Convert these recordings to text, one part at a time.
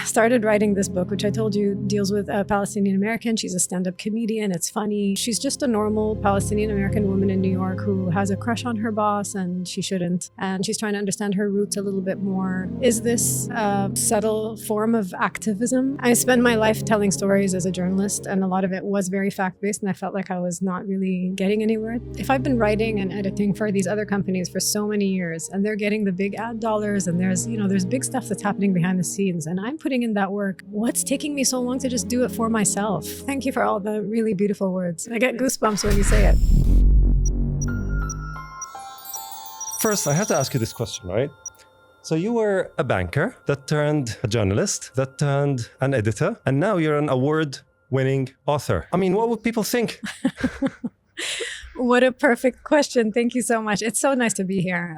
started writing this book, which I told you deals with a Palestinian American. She's a stand-up comedian. It's funny. She's just a normal Palestinian American woman in New York who has a crush on her boss, and she shouldn't. And she's trying to understand her roots a little bit more. Is this a subtle form of activism? I spent my life telling stories as a journalist, and a lot of it was very fact-based, and I felt like I was not really getting anywhere. If I've been writing and editing for these other companies for so many years, and they're getting the big ad dollars, and there's big stuff that's happening behind the scenes, and I'm putting in that work, what's taking me so long to just do it for myself? Thank you for all the really beautiful words. I get goosebumps when you say it. First, I have to ask you this question, right? So you were a banker that turned a journalist, that turned an editor, and now you're an award-winning author. I mean, what would people think? What a perfect question. Thank you so much. It's so nice to be here.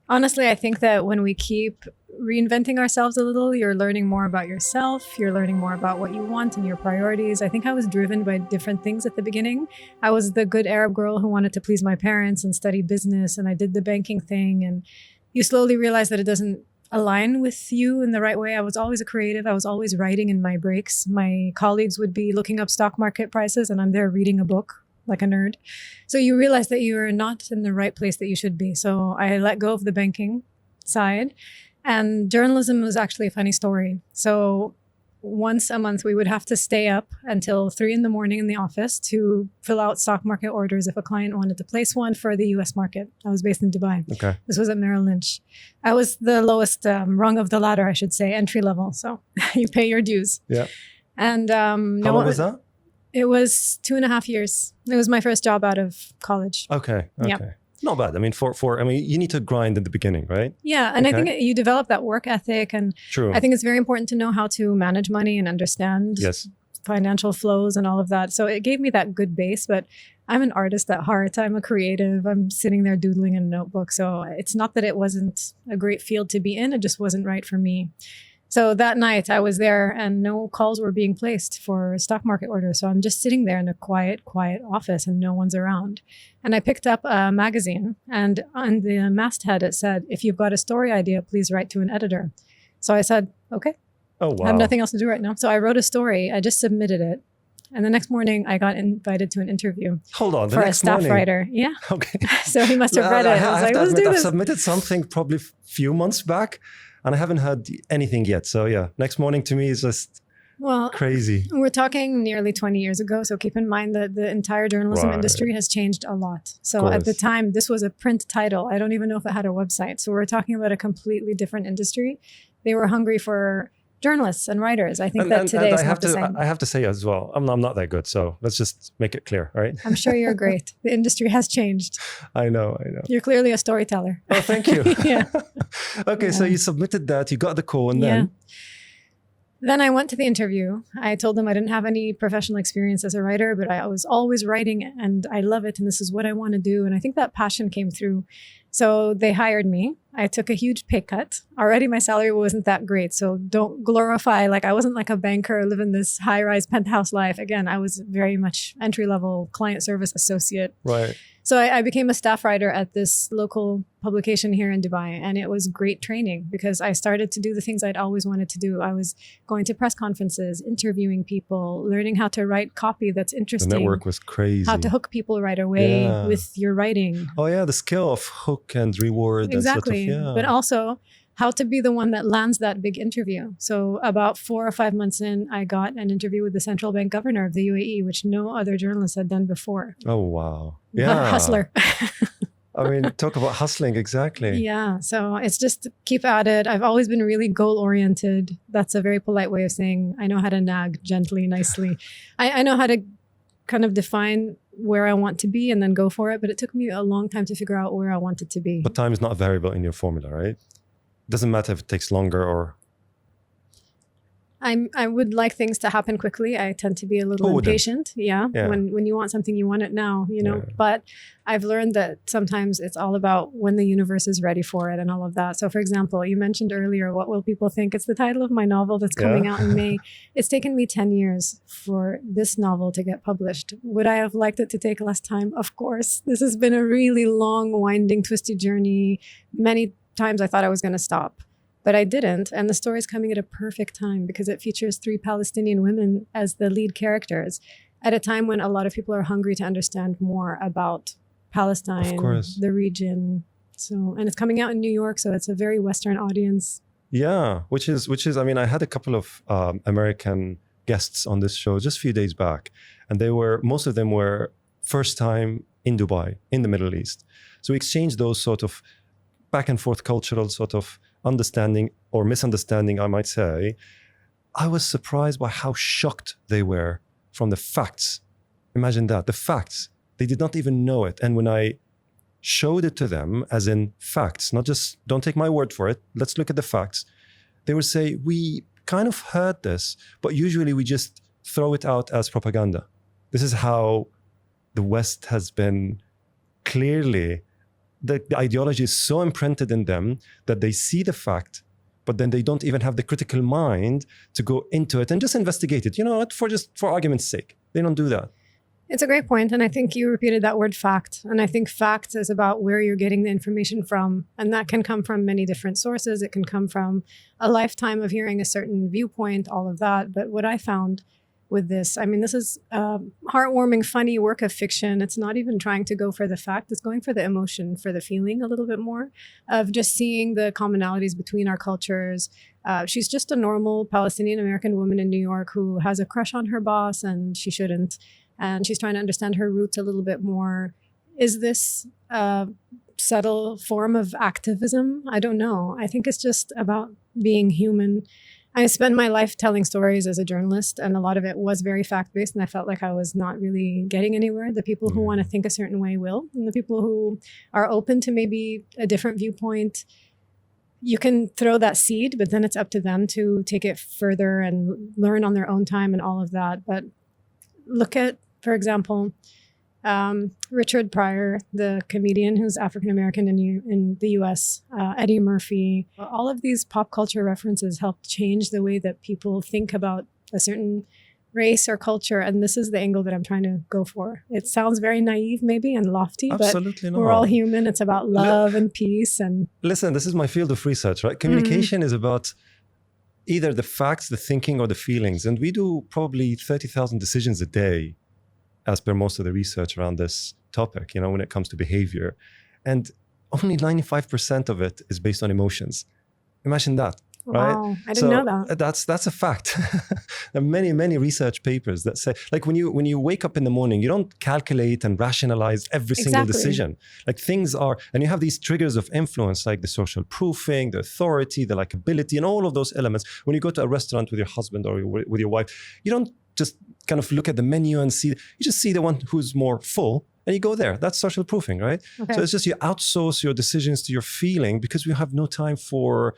Honestly, I think that when we keep reinventing ourselves a little, you're learning more about yourself, you're learning more about what you want and your priorities. I think I was driven by different things at the beginning. I was the good Arab girl who wanted to please my parents and study business, and I did the banking thing, and you slowly realize that it doesn't align with you in the right way. I was always a creative. I was always writing in my breaks. My colleagues would be looking up stock market prices, and I'm there reading a book like a nerd. So you realize that you're not in the right place that you should be. So I let go of the banking side, and journalism was actually a funny story. So once a month, we would have to stay up until 3 a.m. in the office to fill out stock market orders if a client wanted to place one for the US market. I was based in Dubai. Okay. This was at Merrill Lynch. I was the lowest rung of the ladder, I should say, entry level. So you pay your dues. Yeah. And how long was that? It was 2.5 years. It was my first job out of college. Okay. Yep. Not bad. I mean, you need to grind in the beginning, right? Yeah. And I think you develop that work ethic. And True. I think it's very important to know how to manage money and understand financial flows and all of that. So it gave me that good base, but I'm an artist at heart. I'm a creative. I'm sitting there doodling in a notebook. So it's not that it wasn't a great field to be in. It just wasn't right for me. So that night I was there and no calls were being placed for stock market orders. So I'm just sitting there in a quiet office and no one's around. And I picked up a magazine, and on the masthead it said, if you've got a story idea, please write to an editor. So I said, okay. Oh, wow. I have nothing else to do right now. So I wrote a story. I just submitted it. And the next morning I got invited to an interview. Hold on, for a staff writer. Yeah. Okay. So he must have read it. I was like, let's do this. I've submitted something probably a few months back, and I haven't heard anything yet. So yeah, next morning to me is just crazy. We're talking nearly 20 years ago. So keep in mind that the entire journalism industry has changed a lot. So at the time, this was a print title. I don't even know if it had a website. So we're talking about a completely different industry. They were hungry for journalists and writers. I think that today is not the same. I have to say as well, I'm not that good. So let's just make it clear, all right? I'm sure you're great. The industry has changed. I know. You're clearly a storyteller. Oh, thank you. Yeah. Okay, so you submitted that, you got the call, and then? Then I went to the interview. I told them I didn't have any professional experience as a writer, but I was always writing and I love it. And this is what I want to do. And I think that passion came through. So they hired me. I took a huge pay cut. Already my salary wasn't that great. So don't glorify, like I wasn't like a banker living this high-rise penthouse life. Again, I was very much entry-level client service associate. Right. So I became a staff writer at this local publication here in Dubai, and it was great training because I started to do the things I'd always wanted to do. I was going to press conferences, interviewing people, learning how to write copy that's interesting. The network was crazy. How to hook people right away with your writing. Oh yeah, the skill of hook and reward. Exactly. And sort of, but also how to be the one that lands that big interview. So about 4 or 5 months in, I got an interview with the central bank governor of the UAE, which no other journalist had done before. Oh, wow. Yeah. Hustler. I mean, talk about hustling, exactly. Yeah. So it's just keep at it. I've always been really goal-oriented. That's a very polite way of saying I know how to nag gently, nicely. I know how to kind of define where I want to be and then go for it. But it took me a long time to figure out where I wanted to be. But time is not a variable in your formula, right? Doesn't matter if it takes longer or... I would like things to happen quickly. I tend to be a little impatient. Yeah. When you want something, you want it now, you know. Yeah. But I've learned that sometimes it's all about when the universe is ready for it and all of that. So for example, you mentioned earlier, what will people think? It's the title of my novel that's coming out in May. It's taken me 10 years for this novel to get published. Would I have liked it to take less time? Of course. This has been a really long, winding, twisty journey. Many times I thought I was going to stop. but I didn't. And the story's coming at a perfect time because it features 3 Palestinian women as the lead characters at a time when a lot of people are hungry to understand more about Palestine, Of course. the region. So, and it's coming out in New York, so it's a very Western audience. Yeah, which is. I mean, I had a couple of American guests on this show just a few days back, and most of them were first time in Dubai, in the Middle East. So we exchanged those sort of back and forth cultural sort of understanding or misunderstanding, I might say. I was surprised by how shocked they were from the facts. Imagine that, the facts. They did not even know it. And when I showed it to them, as in facts, not just, don't take my word for it, let's look at the facts, they would say, we kind of heard this, but usually we just throw it out as propaganda. This is how the West has been clearly, the ideology is so imprinted in them that they see the fact, but then they don't even have the critical mind to go into it and just investigate it. You know what? For argument's sake, they don't do that. It's a great point. And I think you repeated that word fact. And I think fact is about where you're getting the information from. And that can come from many different sources. It can come from a lifetime of hearing a certain viewpoint, all of that. But what I found with this, I mean, this is a heartwarming, funny work of fiction. It's not even trying to go for the fact. It's going for the emotion, for the feeling a little bit more of just seeing the commonalities between our cultures. She's just a normal Palestinian American woman in New York who has a crush on her boss and she shouldn't. And she's trying to understand her roots a little bit more. Is this a subtle form of activism? I don't know. I think it's just about being human. I spent my life telling stories as a journalist, and a lot of it was very fact-based, and I felt like I was not really getting anywhere. The people who want to think a certain way will, and the people who are open to maybe a different viewpoint, you can throw that seed, but then it's up to them to take it further and learn on their own time and all of that. But look at, for example, Richard Pryor, the comedian who's African-American in the US, Eddie Murphy. All of these pop culture references helped change the way that people think about a certain race or culture. And this is the angle that I'm trying to go for. It sounds very naive maybe and lofty, Absolutely but not. we're all human. It's about love and peace. And listen, this is my field of research, right? Communication is about either the facts, the thinking, or the feelings. And we do probably 30,000 decisions a day, as per most of the research around this topic, you know, when it comes to behavior. And only 95% of it is based on emotions. Imagine that, right? Wow, I didn't know that. That's a fact. There are many research papers that say, like when you wake up in the morning, you don't calculate and rationalize every single decision. Like things are, and you have these triggers of influence, like the social proofing, the authority, the likability, and all of those elements. When you go to a restaurant with your husband or with your wife, you don't just kind of look at the menu and see, you just see the one who's more full and you go there. That's social proofing, right? Okay. So it's just you outsource your decisions to your feeling because we have no time for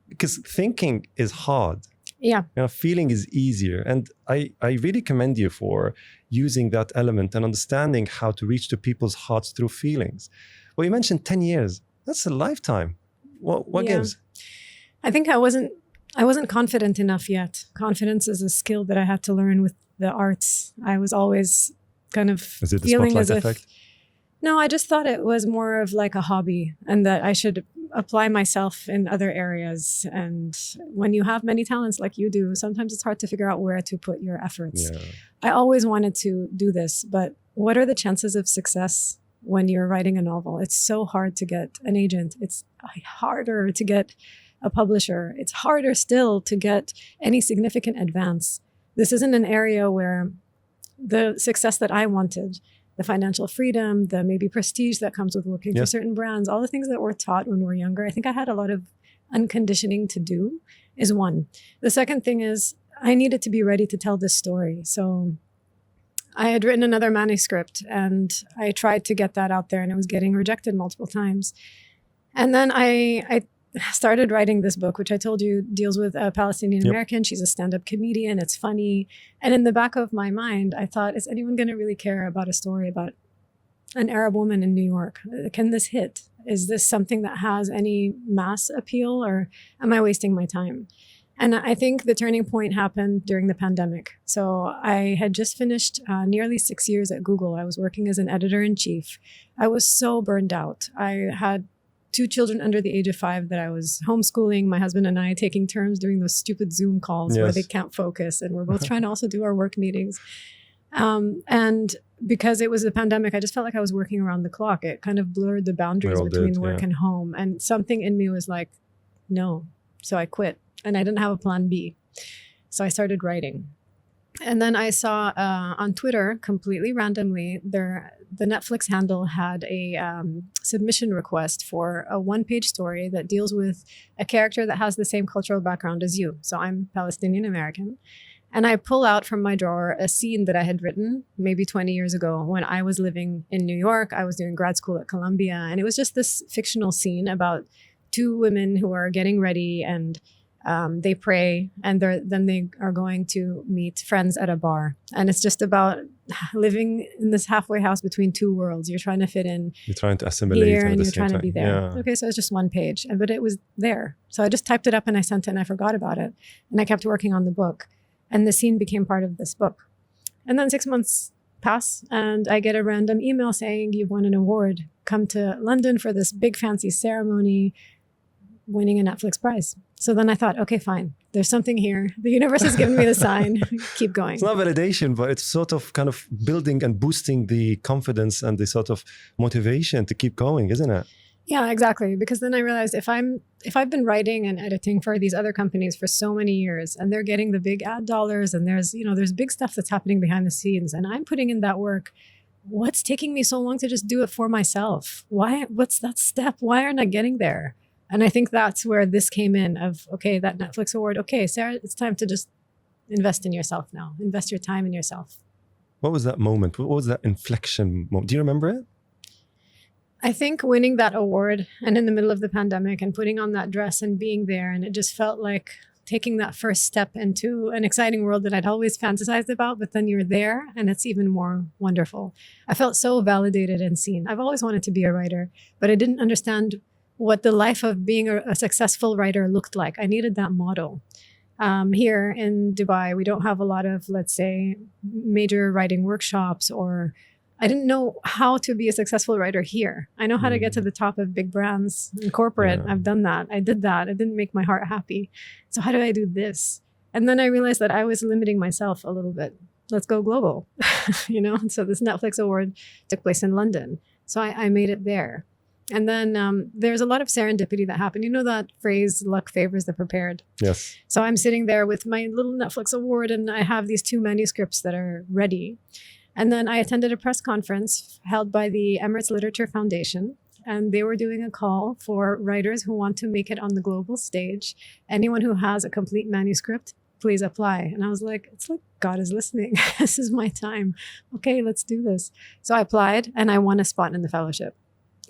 because thinking is hard. Yeah. You know, feeling is easier. And I really commend you for using that element and understanding how to reach to people's hearts through feelings. Well, you mentioned 10 years. That's a lifetime. What gives? I think I wasn't confident enough yet. Confidence is a skill that I had to learn with the arts. I was always kind of feeling as if... Effect? No, I just thought it was more of like a hobby and that I should apply myself in other areas. And when you have many talents like you do, sometimes it's hard to figure out where to put your efforts. Yeah. I always wanted to do this, but what are the chances of success when you're writing a novel? It's so hard to get an agent. It's harder to get a publisher. It's harder still to get any significant advance. This isn't an area where the success that I wanted, the financial freedom, the maybe prestige that comes with working for certain brands, all the things that we're taught when we're younger, I think I had a lot of unconditioning to do is one. The second thing is I needed to be ready to tell this story. So I had written another manuscript and I tried to get that out there and it was getting rejected multiple times. And then I started writing this book, which I told you deals with a Palestinian American. She's a stand-up comedian. It's funny. And in the back of my mind, I thought, is anyone going to really care about a story about an Arab woman in New York? Can this hit? Is this something that has any mass appeal or am I wasting my time? And I think the turning point happened during the pandemic. So I had just finished nearly 6 years at Google. I was working as an editor-in-chief. I was so burned out. I had 2 children under the age of 5 that I was homeschooling, my husband and I taking turns doing those stupid Zoom calls where they can't focus, and we're both trying to also do our work meetings. And because it was a pandemic, I just felt like I was working around the clock. It kind of blurred the boundaries between work and home. And something in me was like, no. So I quit, and I didn't have a plan B. So I started writing. And then I saw on Twitter, completely randomly, the Netflix handle had a submission request for a 1-page story that deals with a character that has the same cultural background as you. So I'm Palestinian American. And I pull out from my drawer a scene that I had written maybe 20 years ago when I was living in New York. I was doing grad school at Columbia. And it was just this fictional scene about 2 women who are getting ready, and they pray, and then they are going to meet friends at a bar. And it's just about living in this halfway house between 2 worlds. You're trying to fit in. You're trying to assimilate here, and the you're same trying time. to be there. Yeah. Okay, so it's just 1 page, but it was there. So I just typed it up and I sent it, and I forgot about it. And I kept working on the book, and the scene became part of this book. And then 6 months pass, and I get a random email saying, you've won an award. Come to London for this big fancy ceremony, winning a Netflix prize. So then I thought, okay, fine. There's something here. The universe has given me the sign. Keep going. It's not validation, but it's sort of kind of building and boosting the confidence and the sort of motivation to keep going, isn't it? Yeah, exactly. Because then I realized if I've been writing and editing for these other companies for so many years, and they're getting the big ad dollars, and there's big stuff that's happening behind the scenes, and I'm putting in that work, what's taking me so long to just do it for myself? What's that step? Why aren't I getting there? And I think that's where this came in of, okay, that Netflix award. Okay, Sarah, it's time to just invest in yourself now. Invest your time in yourself. What was that moment? What was that inflection moment? Do you remember it? I think winning that award, and in the middle of the pandemic, and putting on that dress and being there, and it just felt like taking that first step into an exciting world that I'd always fantasized about, but then you're there and it's even more wonderful. I felt so validated and seen. I've always wanted to be a writer, but I didn't understand what the life of being a successful writer looked like. I needed that model. Here in Dubai, we don't have a lot of, let's say, major writing workshops, or I didn't know how to be a successful writer here. I know how to get to the top of big brands in corporate. Yeah. I've done that. I did that. It didn't make my heart happy. So how do I do this? And then I realized that I was limiting myself a little bit. Let's go global, So this Netflix award took place in London. So I made it there. And then there's a lot of serendipity that happened. You know that phrase, luck favors the prepared? Yes. So I'm sitting there with my little Netflix award, and I have these 2 manuscripts that are ready. And then I attended a press conference held by the Emirates Literature Foundation, and they were doing a call for writers who want to make it on the global stage. Anyone who has a complete manuscript, please apply. And I was like, it's like God is listening. This is my time. Okay, let's do this. So I applied, and I won a spot in the fellowship.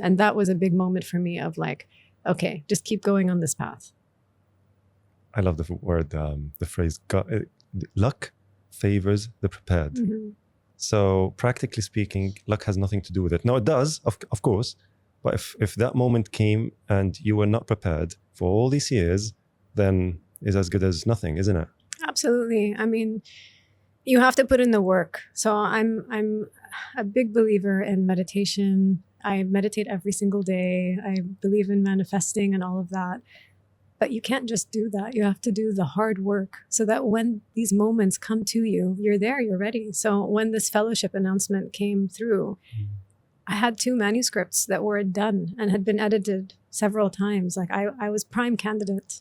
And that was a big moment for me of like, okay, just keep going on this path. I love the word, the phrase, luck favors the prepared. Mm-hmm. So practically speaking, luck has nothing to do with it. Now it does, of course, but if that moment came and you were not prepared for all these years, then it's as good as nothing, isn't it? Absolutely. I mean, you have to put in the work. So I'm a big believer in meditation. I meditate every single day. I believe in manifesting and all of that. But you can't just do that. You have to do the hard work so that when these moments come to you, you're there, you're ready. So when this fellowship announcement came through, I had 2 manuscripts that were done and had been edited several times. Like I was prime candidate.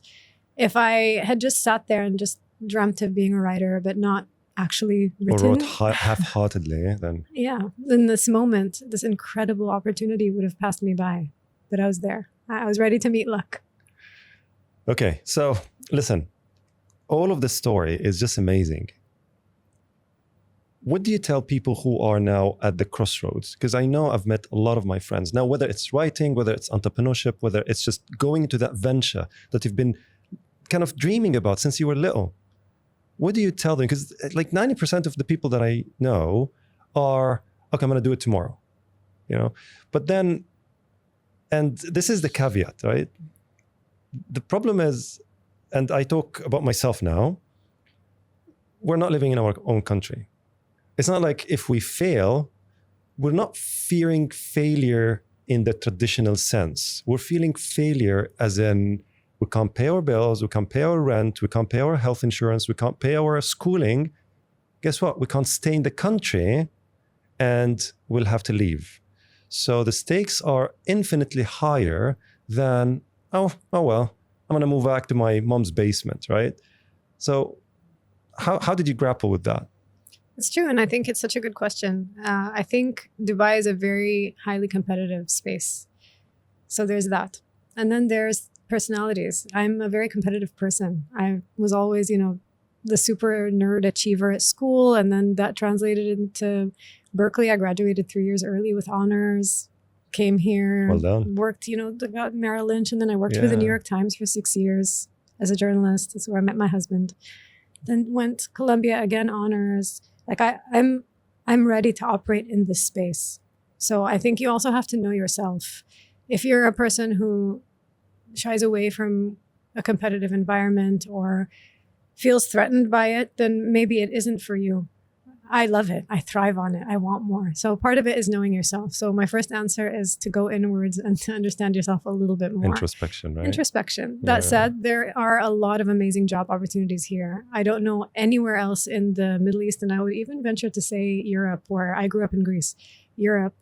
If I had just sat there and just dreamt of being a writer, but not actually written. Or wrote half-heartedly, then. Yeah. In this moment, this incredible opportunity would have passed me by. But I was there. I was ready to meet luck. Okay, so listen, all of the story is just amazing. What do you tell people who are now at the crossroads? Because I know I've met a lot of my friends. Now, whether it's writing, whether it's entrepreneurship, whether it's just going into that venture that you've been kind of dreaming about since you were little. What do you tell them? Because like 90% of the people that I know are, okay, I'm going to do it tomorrow. But then, and this is the caveat, right? The problem is, and I talk about myself now, we're not living in our own country. It's not like if we fail, we're not fearing failure in the traditional sense. We're feeling failure as in we can't pay our bills, we can't pay our rent, we can't pay our health insurance, we can't pay our schooling. Guess what? We can't stay in the country and we'll have to leave. So the stakes are infinitely higher than, oh well, I'm going to move back to my mom's basement, right? So how did you grapple with that? It's true. And I think it's such a good question. I think Dubai is a very highly competitive space. So there's that. And then there's personalities. I'm a very competitive person. I was always, the super nerd achiever at school. And then that translated into Berkeley. I graduated 3 years early with honors, came here, well done. Worked, got Merrill Lynch. And then I worked for the New York Times for 6 years as a journalist. That's where I met my husband. Then went to Columbia, again, honors. Like I'm ready to operate in this space. So I think you also have to know yourself. If you're a person who shies away from a competitive environment or feels threatened by it, then maybe it isn't for you. I love it. I thrive on it. I want more. So part of it is knowing yourself. So my first answer is to go inwards and to understand yourself a little bit more. Introspection, right? Introspection. That said, there are a lot of amazing job opportunities here. I don't know anywhere else in the Middle East, and I would even venture to say Europe, where I grew up in Greece, Europe,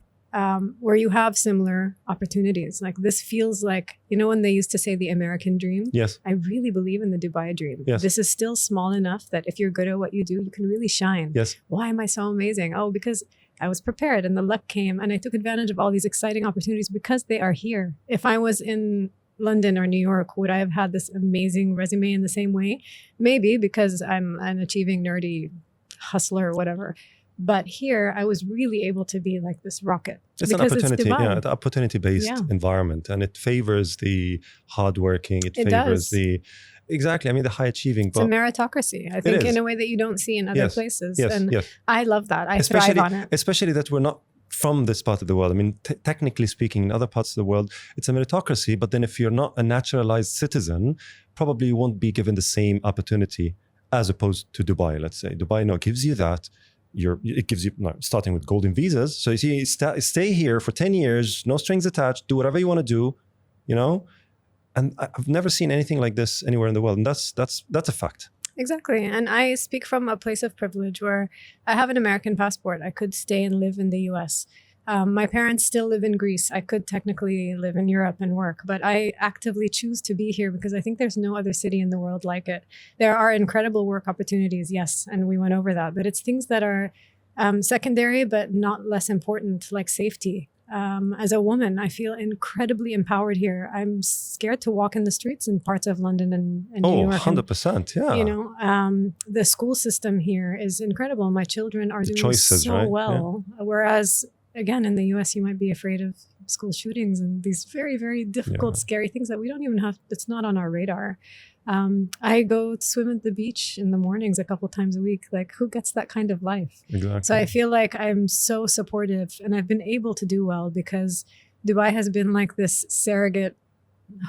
where you have similar opportunities. Like this feels like, when they used to say the American dream? Yes. I really believe in the Dubai dream. Yes. This is still small enough that if you're good at what you do, you can really shine. Yes. Why am I so amazing? Oh, because I was prepared and the luck came and I took advantage of all these exciting opportunities because they are here. If I was in London or New York, would I have had this amazing resume in the same way? Maybe, because I'm an achieving nerdy hustler or whatever. But here, I was really able to be like this rocket. It's an opportunity, an opportunity-based environment, and it favors the hardworking. It favors the the high achieving. It's a meritocracy, I think, in a way that you don't see in other places. I love that. I thrive on it. Especially that we're not from this part of the world. I mean, technically speaking, in other parts of the world, it's a meritocracy. But then, if you're not a naturalized citizen, probably you won't be given the same opportunity as opposed to Dubai. Let's say Dubai gives you that. It gives you, starting with golden visas. So you see, stay here for 10 years, no strings attached, do whatever you want to do, And I've never seen anything like this anywhere in the world. And that's a fact. Exactly. And I speak from a place of privilege where I have an American passport. I could stay and live in the US. My parents still live in Greece. I could technically live in Europe and work, but I actively choose to be here because I think there's no other city in the world like it. There are incredible work opportunities, yes, and we went over that, but it's things that are secondary but not less important, like safety. As a woman, I feel incredibly empowered here. I'm scared to walk in the streets in parts of London and New York. 100%, yeah. The school system here is incredible. My children are doing so well, whereas again, in the US, you might be afraid of school shootings and these very, very difficult, scary things that we don't even have. It's not on our radar. I go swim at the beach in the mornings a couple times a week. Like, who gets that kind of life? Exactly. So I feel like I'm so supportive and I've been able to do well because Dubai has been like this surrogate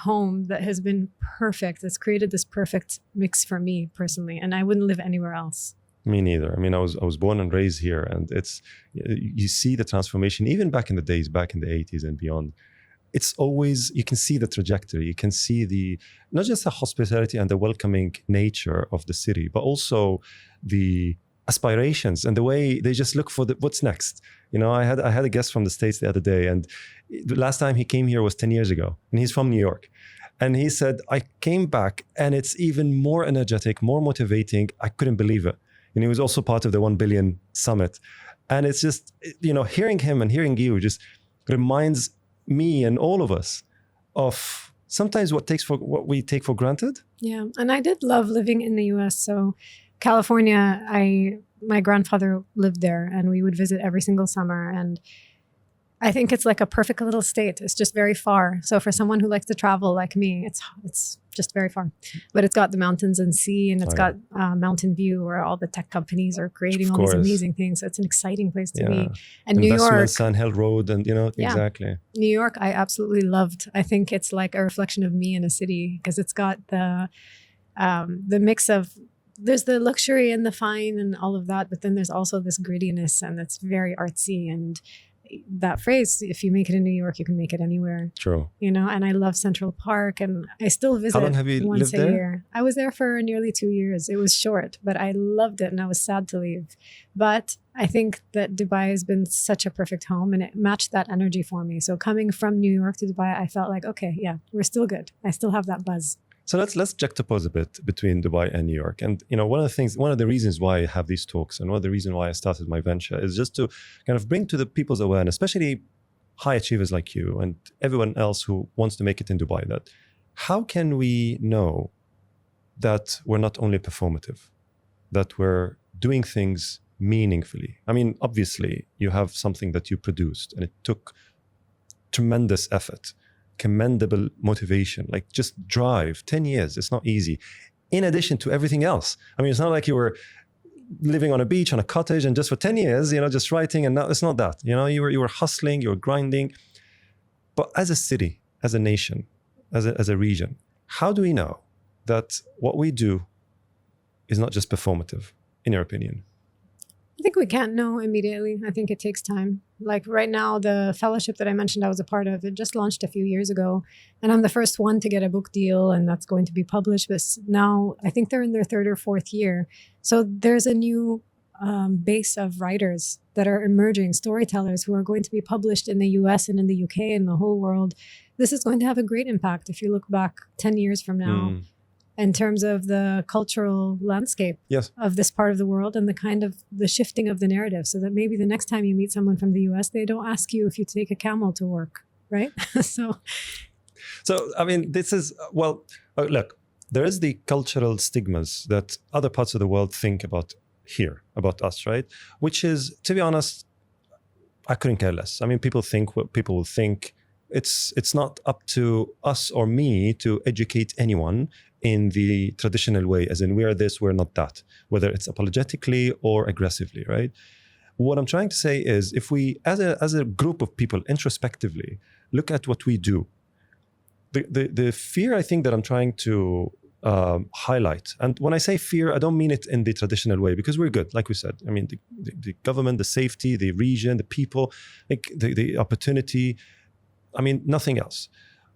home that has been perfect. It's created this perfect mix for me personally, and I wouldn't live anywhere else. Me neither. I mean, I was born and raised here, and you see the transformation even back in the days, back in the 80s and beyond. It's always, you can see the trajectory. You can see not just the hospitality and the welcoming nature of the city, but also the aspirations and the way they just look for what's next. I had a guest from the States the other day, and the last time he came here was 10 years ago, and he's from New York. And he said, I came back and it's even more energetic, more motivating. I couldn't believe it. And he was also part of the 1 billion summit. And it's just, hearing him and hearing you just reminds me and all of us of sometimes what we take for granted. Yeah. And I did love living in the US. So California, my grandfather lived there and we would visit every single summer. And I think it's like a perfect little state. It's just very far. So for someone who likes to travel like me, it's just very far. But it's got the mountains and sea, and it's got Mountain View, where all the tech companies are creating all these amazing things. So it's an exciting place to be. And New York, Sand Hill Road, and exactly. New York, I absolutely loved. I think it's like a reflection of me in a city because it's got the mix of. There's the luxury and the fine and all of that, but then there's also this grittiness, and it's very artsy and that phrase, if you make it in New York, you can make it anywhere. True. And I love Central Park, and I still visit How long have you once lived a there? year. I was there for nearly 2 years. It was short, but I loved it, and I was sad to leave. But I think that Dubai has been such a perfect home, and it matched that energy for me. So coming from New York to Dubai, I felt like, okay, yeah, we're still good. I still have that buzz. So let's juxtapose a bit between Dubai and New York. And one of the reasons why I have these talks, and one of the reasons why I started my venture, is just to kind of bring to the people's awareness, especially high achievers like you and everyone else who wants to make it in Dubai, that how can we know that we're not only performative, that we're doing things meaningfully? I mean, obviously, you have something that you produced, and it took tremendous effort, commendable motivation, like just drive. 10 years, it's not easy. In addition to everything else. I mean, it's not like you were living on a beach, on a cottage, and just for 10 years, just writing, and now it's not that. You were hustling, you were grinding. But as a city, as a nation, as a region, how do we know that what we do is not just performative, in your opinion? I think we can't know immediately. I think it takes time. Like right now, the fellowship that I mentioned I was a part of, it just launched a few years ago. And I'm the first one to get a book deal, and that's going to be published. But now I think they're in their 3rd or 4th year. So there's a new base of writers that are emerging, storytellers who are going to be published in the US and in the UK and the whole world. This is going to have a great impact if you look back 10 years from now. In terms of the cultural landscape of this part of the world, and the kind of the shifting of the narrative, so that maybe the next time you meet someone from the US, they don't ask you if you take a camel to work, right? So I mean, this is, look, there is the cultural stigmas that other parts of the world think about here, about us, right? Which is, to be honest, I couldn't care less. I mean, people think what people will think. It's not up to us or me to educate anyone in the traditional way, as in we are this, we're not that, whether it's apologetically or aggressively, right? What I'm trying to say is, if we, as a group of people, introspectively look at what we do, the fear I think that I'm trying to highlight, and when I say fear, I don't mean it in the traditional way, because we're good, like we said. I mean, the government, the safety, the region, the people, like the opportunity. I mean, nothing else.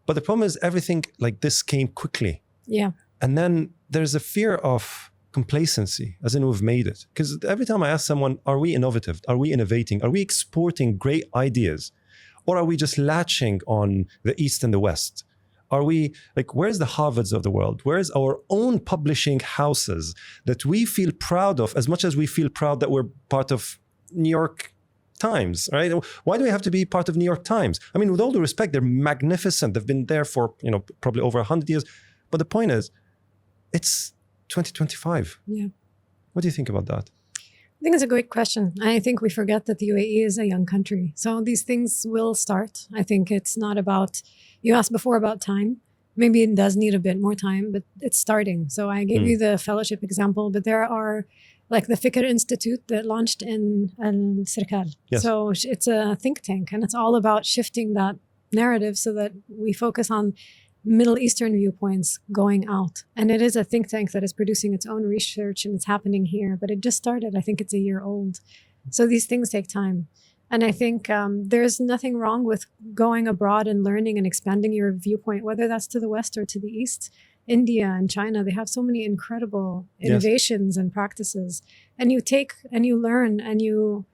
But the problem is everything like this came quickly. Yeah. And then there's a fear of complacency, as in we've made it. Because every time I ask someone, are we innovative? Are we innovating? Are we exporting great ideas? Or are we just latching on the East and the West? Are we, like, where's the Harvards of the world? Where's our own publishing houses that we feel proud of, as much as we feel proud that we're part of New York Times, right? Why do we have to be part of New York Times? I mean, with all due respect, they're magnificent. They've been there for, probably over 100 years. But the point is, it's 2025. Yeah. What do you think about that? I think it's a great question. I think we forget that the UAE is a young country. So these things will start. I think it's not about, you asked before about time. Maybe it does need a bit more time, but it's starting. So I gave you the fellowship example, but there are like the Fikr Institute that launched in Al-Sirkal. Yes. So it's a think tank, and it's all about shifting that narrative so that we focus on Middle Eastern viewpoints going out. And it is a think tank that is producing its own research, and it's happening here, but it just started. I think it's a year old. So these things take time. And I think there's nothing wrong with going abroad and learning and expanding your viewpoint, whether that's to the West or to the East. India and China, they have so many incredible innovations and practices. And you take and you learn and you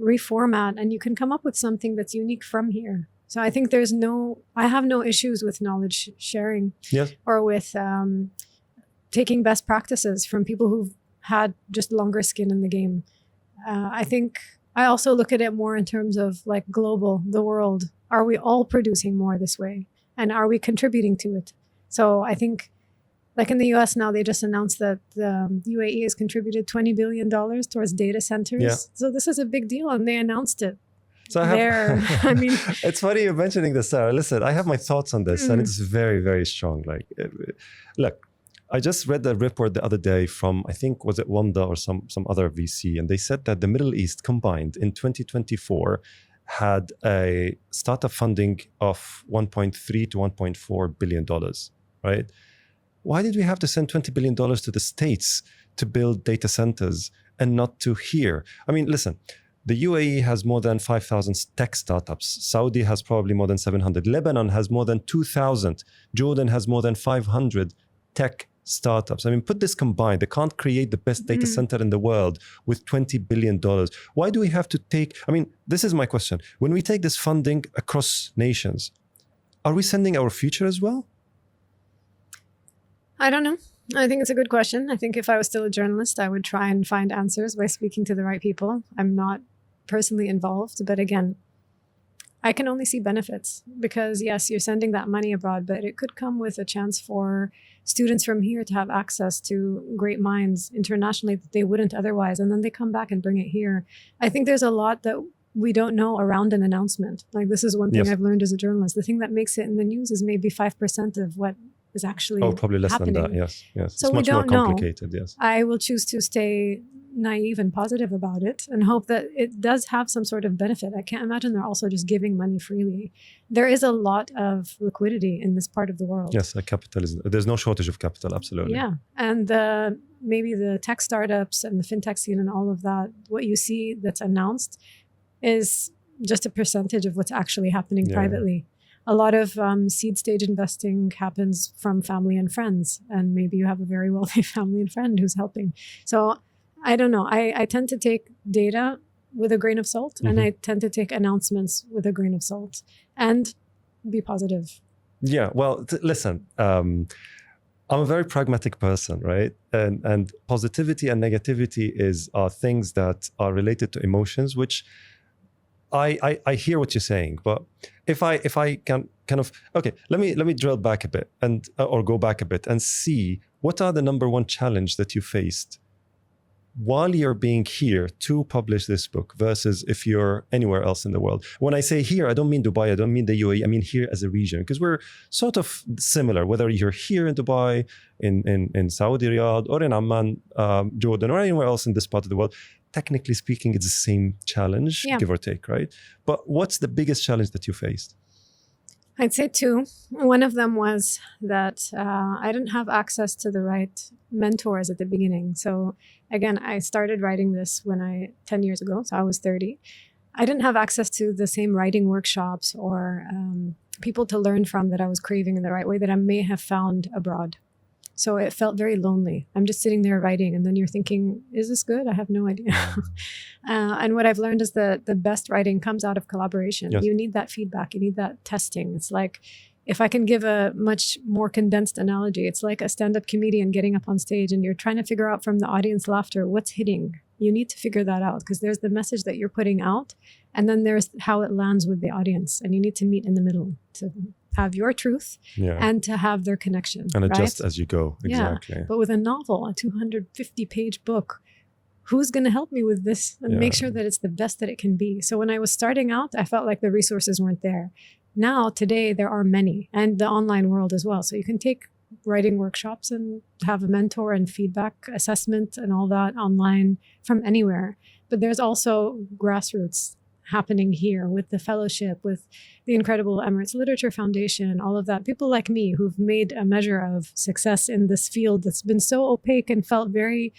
reformat, and you can come up with something that's unique from here. So I think I have no issues with knowledge sharing or with taking best practices from people who've had just longer skin in the game. I think I also look at it more in terms of like global, the world. Are we all producing more this way? And are we contributing to it? So I think like in the US now, they just announced that the UAE has contributed $20 billion towards data centers. Yeah. So this is a big deal, and they announced it. So I mean, it's funny you're mentioning this, Sarah. Listen, I have my thoughts on this, and it's very, very strong. Like, look, I just read a report the other day from, I think, was it WAMDA or some other VC, and they said that the Middle East combined in 2024 had a startup funding of $1.3 to $1.4 billion, right? Why did we have to send $20 billion to the States to build data centers and not to here? I mean, listen, The UAE has more than 5,000 tech startups. Saudi has probably more than 700. Lebanon has more than 2,000. Jordan has more than 500 tech startups. I mean, put this combined, they can't create the best data center in the world with $20 billion. Why do we have to take, I mean, this is my question. When we take this funding across nations, are we sending our future as well? I don't know. I think it's a good question. I think if I was still a journalist, I would try and find answers by speaking to the right people. I'm not personally involved, but again, I can only see benefits because yes, you're sending that money abroad, but it could come with a chance for students from here to have access to great minds internationally that they wouldn't otherwise. And then they come back and bring it here. I think there's a lot that we don't know around an announcement. Like this is one thing I've learned as a journalist. The thing that makes it in the news is maybe 5% of what is actually probably less happening. Than that, yes. So it's much more complicated, yes. I will choose to stay naive and positive about it and hope that it does have some sort of benefit. I can't imagine they're also just giving money freely. There is a lot of liquidity in this part of the world. Yes, there's no shortage of capital, absolutely. Yeah, and maybe the tech startups and the fintech scene and all of that, what you see that's announced is just a percentage of what's actually happening privately. A lot of seed stage investing happens from family and friends, and maybe you have a very wealthy family and friend who's helping. So I don't know. I tend to take data with a grain of salt, and I tend to take announcements with a grain of salt and be positive. Yeah, well, listen, I'm a very pragmatic person, right? And positivity and negativity are things that are related to emotions, which I hear what you're saying, but if I can kind of, okay, let me drill back a bit and or go back a bit and see what are the number one challenge that you faced while you're being here to publish this book versus if you're anywhere else in the world. When I say here, I don't mean Dubai, I don't mean the UAE, I mean here as a region, because we're sort of similar, whether you're here in Dubai, in Saudi Riyadh, or in Amman, Jordan, or anywhere else in this part of the world. Technically speaking, it's the same challenge, give or take, right? But what's the biggest challenge that you faced? I'd say two. One of them was that I didn't have access to the right mentors at the beginning. So again, I started writing this 10 years ago, so I was 30. I didn't have access to the same writing workshops or people to learn from that I was craving in the right way that I may have found abroad. So it felt very lonely. I'm just sitting there writing, and then you're thinking, is this good? I have no idea. And what I've learned is that the best writing comes out of collaboration. Yes. You need that feedback. You need that testing. It's like, if I can give a much more condensed analogy, it's like a stand-up comedian getting up on stage and you're trying to figure out from the audience laughter, what's hitting? You need to figure that out because there's the message that you're putting out, and then there's how it lands with the audience, and you need to meet in the middle to have your truth and to have their connection. And adjust as you go. Exactly. Yeah. But with a novel, a 250-page book, who's going to help me with this and make sure that it's the best that it can be? So when I was starting out, I felt like the resources weren't there. Now, today, there are many, and the online world as well. So you can take writing workshops and have a mentor and feedback assessment and all that online from anywhere. But there's also grassroots happening here with the fellowship, with the incredible Emirates Literature Foundation, all of that. People like me who've made a measure of success in this field that's been so opaque and felt very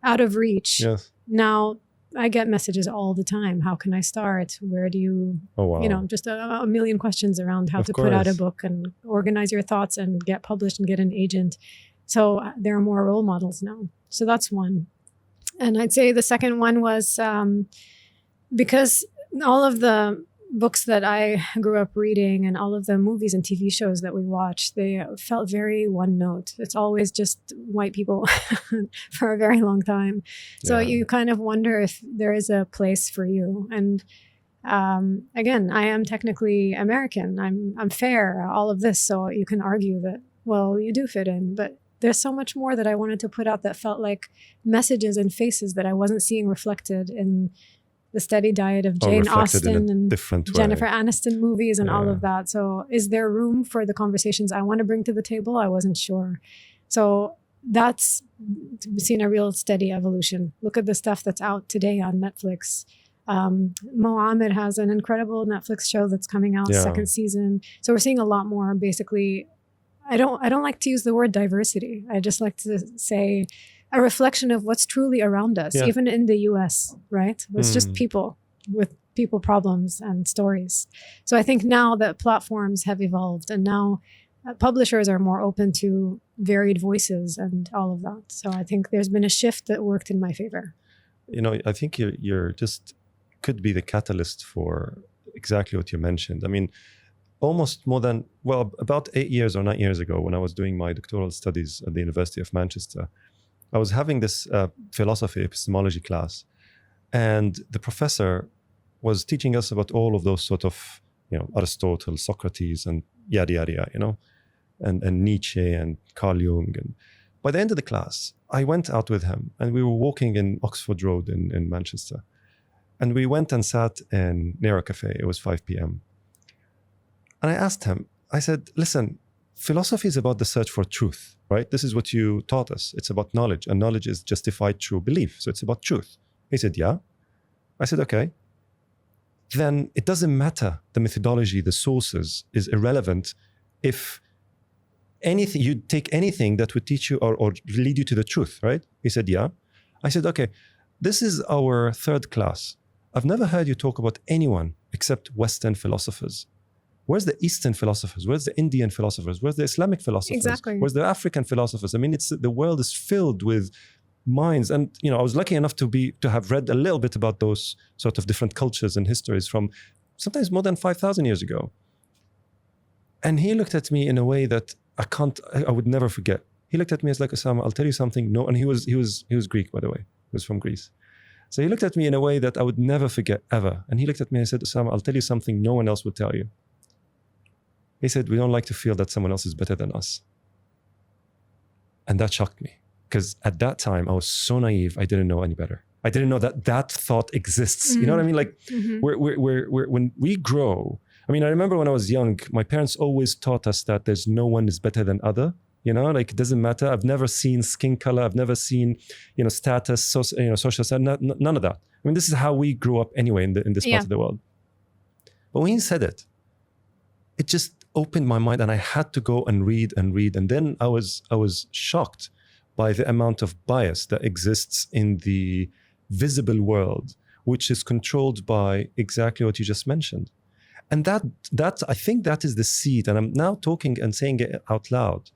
out of reach. Yes. Now I get messages all the time. How can I start? Where do you, just a million questions around how to put out a book and organize your thoughts and get published and get an agent. So there are more role models now. So that's one. And I'd say the second one was because all of the books that I grew up reading and all of the movies and TV shows that we watched, they felt very one note. It's always just white people for a very long time. So you kind of wonder if there is a place for you. And again, I am technically American. I'm fair, all of this. So you can argue that, well, you do fit in, but there's so much more that I wanted to put out that felt like messages and faces that I wasn't seeing reflected in the steady diet of Jane Austen and Jennifer Aniston movies and all of that. So is there room for the conversations I want to bring to the table? I wasn't sure. So that's seen a real steady evolution. Look at the stuff that's out today on Netflix. Mo Ahmed has an incredible Netflix show that's coming out, second season. So we're seeing a lot more. Basically, I don't like to use the word diversity. I just like to say a reflection of what's truly around us, even in the US, right? It's just people. with people problems and stories. So I think now that platforms have evolved and now publishers are more open to varied voices and all of that. So I think there's been a shift that worked in my favor. I think you're just could be the catalyst for exactly what you mentioned. I mean, almost about 8 years or 9 years ago, when I was doing my doctoral studies at the University of Manchester, I was having this philosophy epistemology class, and the professor was teaching us about all of those sort of, Aristotle, Socrates, and yada, yada, and Nietzsche and Carl Jung. And by the end of the class, I went out with him and we were walking in Oxford Road in Manchester. And we went and sat near a cafe. It was 5 p.m. And I asked him, I said, listen, philosophy is about the search for truth, right? This is what you taught us. It's about knowledge, and knowledge is justified true belief. So it's about truth. He said, yeah. I said, okay. Then it doesn't matter. The methodology, the sources is irrelevant if anything, you take anything that would teach you or lead you to the truth, right? He said, yeah. I said, okay, this is our third class. I've never heard you talk about anyone except Western philosophers. Where's the Eastern philosophers? Where's the Indian philosophers? Where's the Islamic philosophers? Exactly. Where's the African philosophers? I mean, the world is filled with minds. And, I was lucky enough to have read a little bit about those sort of different cultures and histories from sometimes more than 5,000 years ago. And he looked at me in a way that I would never forget. He looked at me as like, Osama, I'll tell you something. No, and he was Greek, by the way. He was from Greece. So he looked at me in a way that I would never forget ever. And he looked at me and said, Osama, I'll tell you something no one else will tell you. He said, we don't like to feel that someone else is better than us. And that shocked me, because at that time I was so naive. I didn't know any better. I didn't know that thought exists. Mm-hmm. You know what I mean? Like when we grow, I mean, I remember when I was young, my parents always taught us that there's no one is better than other. Like it doesn't matter. I've never seen skin color. I've never seen, status, social status, none of that. I mean, this is how we grew up anyway in this part of the world. But when he said it, it just opened my mind, and I had to go and read. And then I was shocked by the amount of bias that exists in the visible world, which is controlled by exactly what you just mentioned. And that I think that is the seed. And I'm now talking and saying it out loud.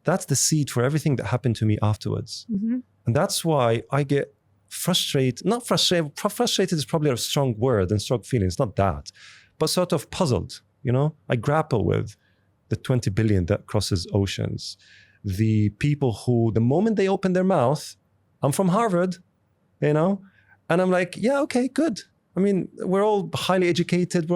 That's the seed for everything that happened to me afterwards. Mm-hmm. And that's why I get frustrated. Not frustrated. Frustrated is probably a strong word and strong feeling. It's not that. But sort of puzzled. I grapple with the 20 billion that crosses oceans. The people who, the moment they open their mouth, I'm from Harvard, and I'm like, yeah, okay, good. I mean, we're all highly educated,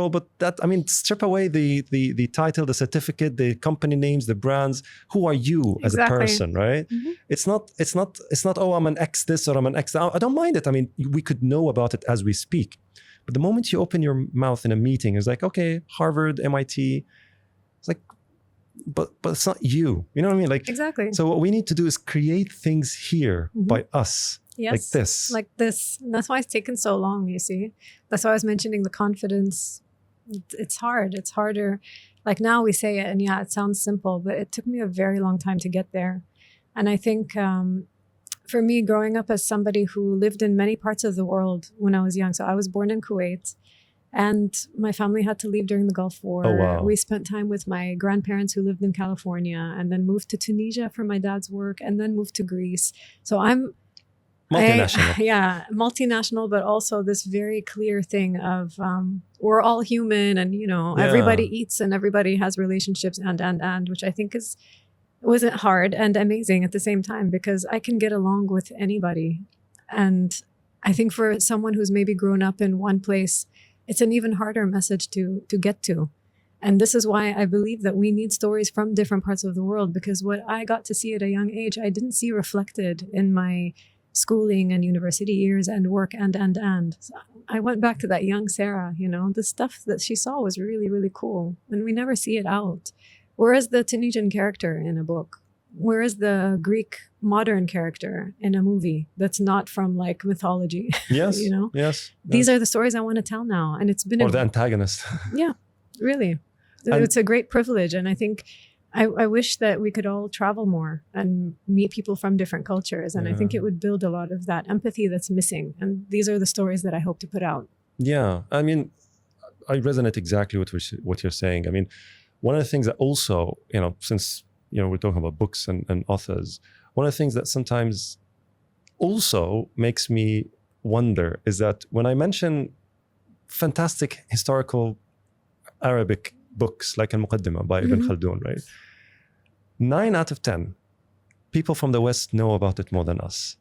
strip away the title, the certificate, the company names, the brands. Who are you as a person, right? Mm-hmm. It's not, oh, I'm an X this or I'm an X that. I don't mind it. I mean, we could know about it as we speak. But the moment you open your mouth in a meeting, it's like, okay, Harvard, MIT. It's like, but it's not you. You know what I mean? Like, exactly. So what we need to do is create things here by us. Yes, like this. And that's why it's taken so long, you see. That's why I was mentioning the confidence. It's hard. It's harder. Like now we say it and yeah, it sounds simple, but it took me a very long time to get there. And I think for me, growing up as somebody who lived in many parts of the world when I was young. So I was born in Kuwait and my family had to leave during the Gulf War. Oh, wow. We spent time with my grandparents who lived in California and then moved to Tunisia for my dad's work and then moved to Greece. So I'm multinational. Multinational, but also this very clear thing of we're all human and, everybody eats and everybody has relationships and, which I think wasn't hard and amazing at the same time because I can get along with anybody. And I think for someone who's maybe grown up in one place, it's an even harder message to get to. And this is why I believe that we need stories from different parts of the world, because what I got to see at a young age, I didn't see reflected in my schooling and university years and work and. So I went back to that young Sarah, the stuff that she saw was really, really cool. And we never see it out. Where is the Tunisian character in a book? Where is the Greek modern character in a movie that's not from like mythology? Yes, yes. These are the stories I want to tell now. And it's been the antagonist. Yeah, really. It's a great privilege. And I think I wish that we could all travel more and meet people from different cultures. And I think it would build a lot of that empathy that's missing. And these are the stories that I hope to put out. Yeah, I mean, I resonate exactly with what you're saying. I mean, one of the things that also, since we're talking about books and authors, one of the things that sometimes also makes me wonder is that when I mention fantastic historical Arabic books like Al-Muqaddimah by Ibn Khaldun, right? 9 out of 10 people from the West know about it more than us.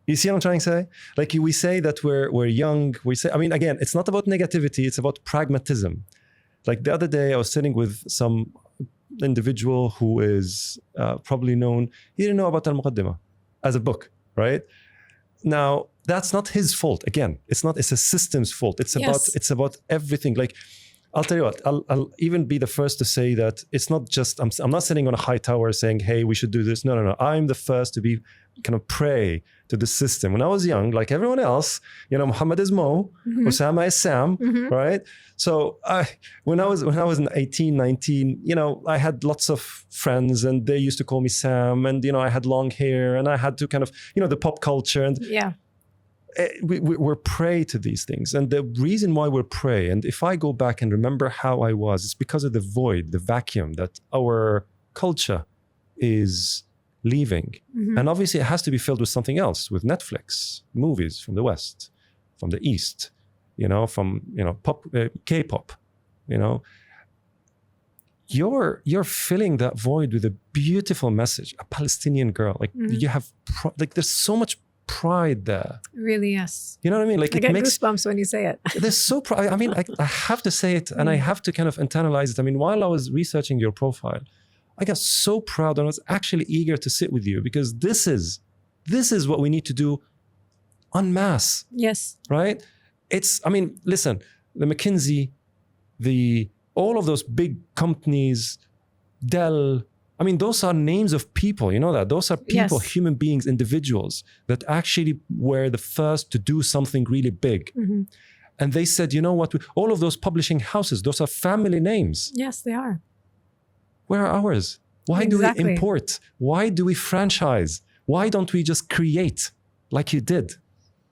You see what I'm trying to say? Like we say that we're young. We say, I mean, again, it's not about negativity. It's about pragmatism. Like the other day, I was sitting with some individual who is probably known. He didn't know about Al-Muqaddimah as a book, right? Now, that's not his fault. Again, it's a system's fault. It's about everything. Like, I'll tell you what, I'll even be the first to say that it's not just, I'm not sitting on a high tower saying, hey, we should do this. No. I'm the first to be kind of prey to the system. When I was young, like everyone else, Muhammad is Mo, Osama is Sam, right? So when I was 18, 19, I had lots of friends and they used to call me Sam, and, I had long hair and I had to kind of, the pop culture and we're prey to these things. And the reason why we're prey, and if I go back and remember how I was, it's because of the void, the vacuum that our culture is leaving. And obviously it has to be filled with something else, with Netflix, movies from the West, from the East, from, pop, K-pop, you're filling that void with a beautiful message, a Palestinian girl. Like you have, there's so much pride there. Really, yes. You know what I mean? Like I get goosebumps when you say it. There's so pride. I mean, I have to say it, and I have to kind of internalize it. I mean, while I was researching your profile, I got so proud, and I was actually eager to sit with you, because this is what we need to do en masse. Yes. Right? Listen, the McKinsey, all of those big companies, Dell, those are names of people, you know that? Those are people, human beings, individuals that actually were the first to do something really big. And they said, you know what? All of those publishing houses, those are family names. Yes, they are. Where are ours? Why do we import? Why do we franchise? Why don't we just create like you did?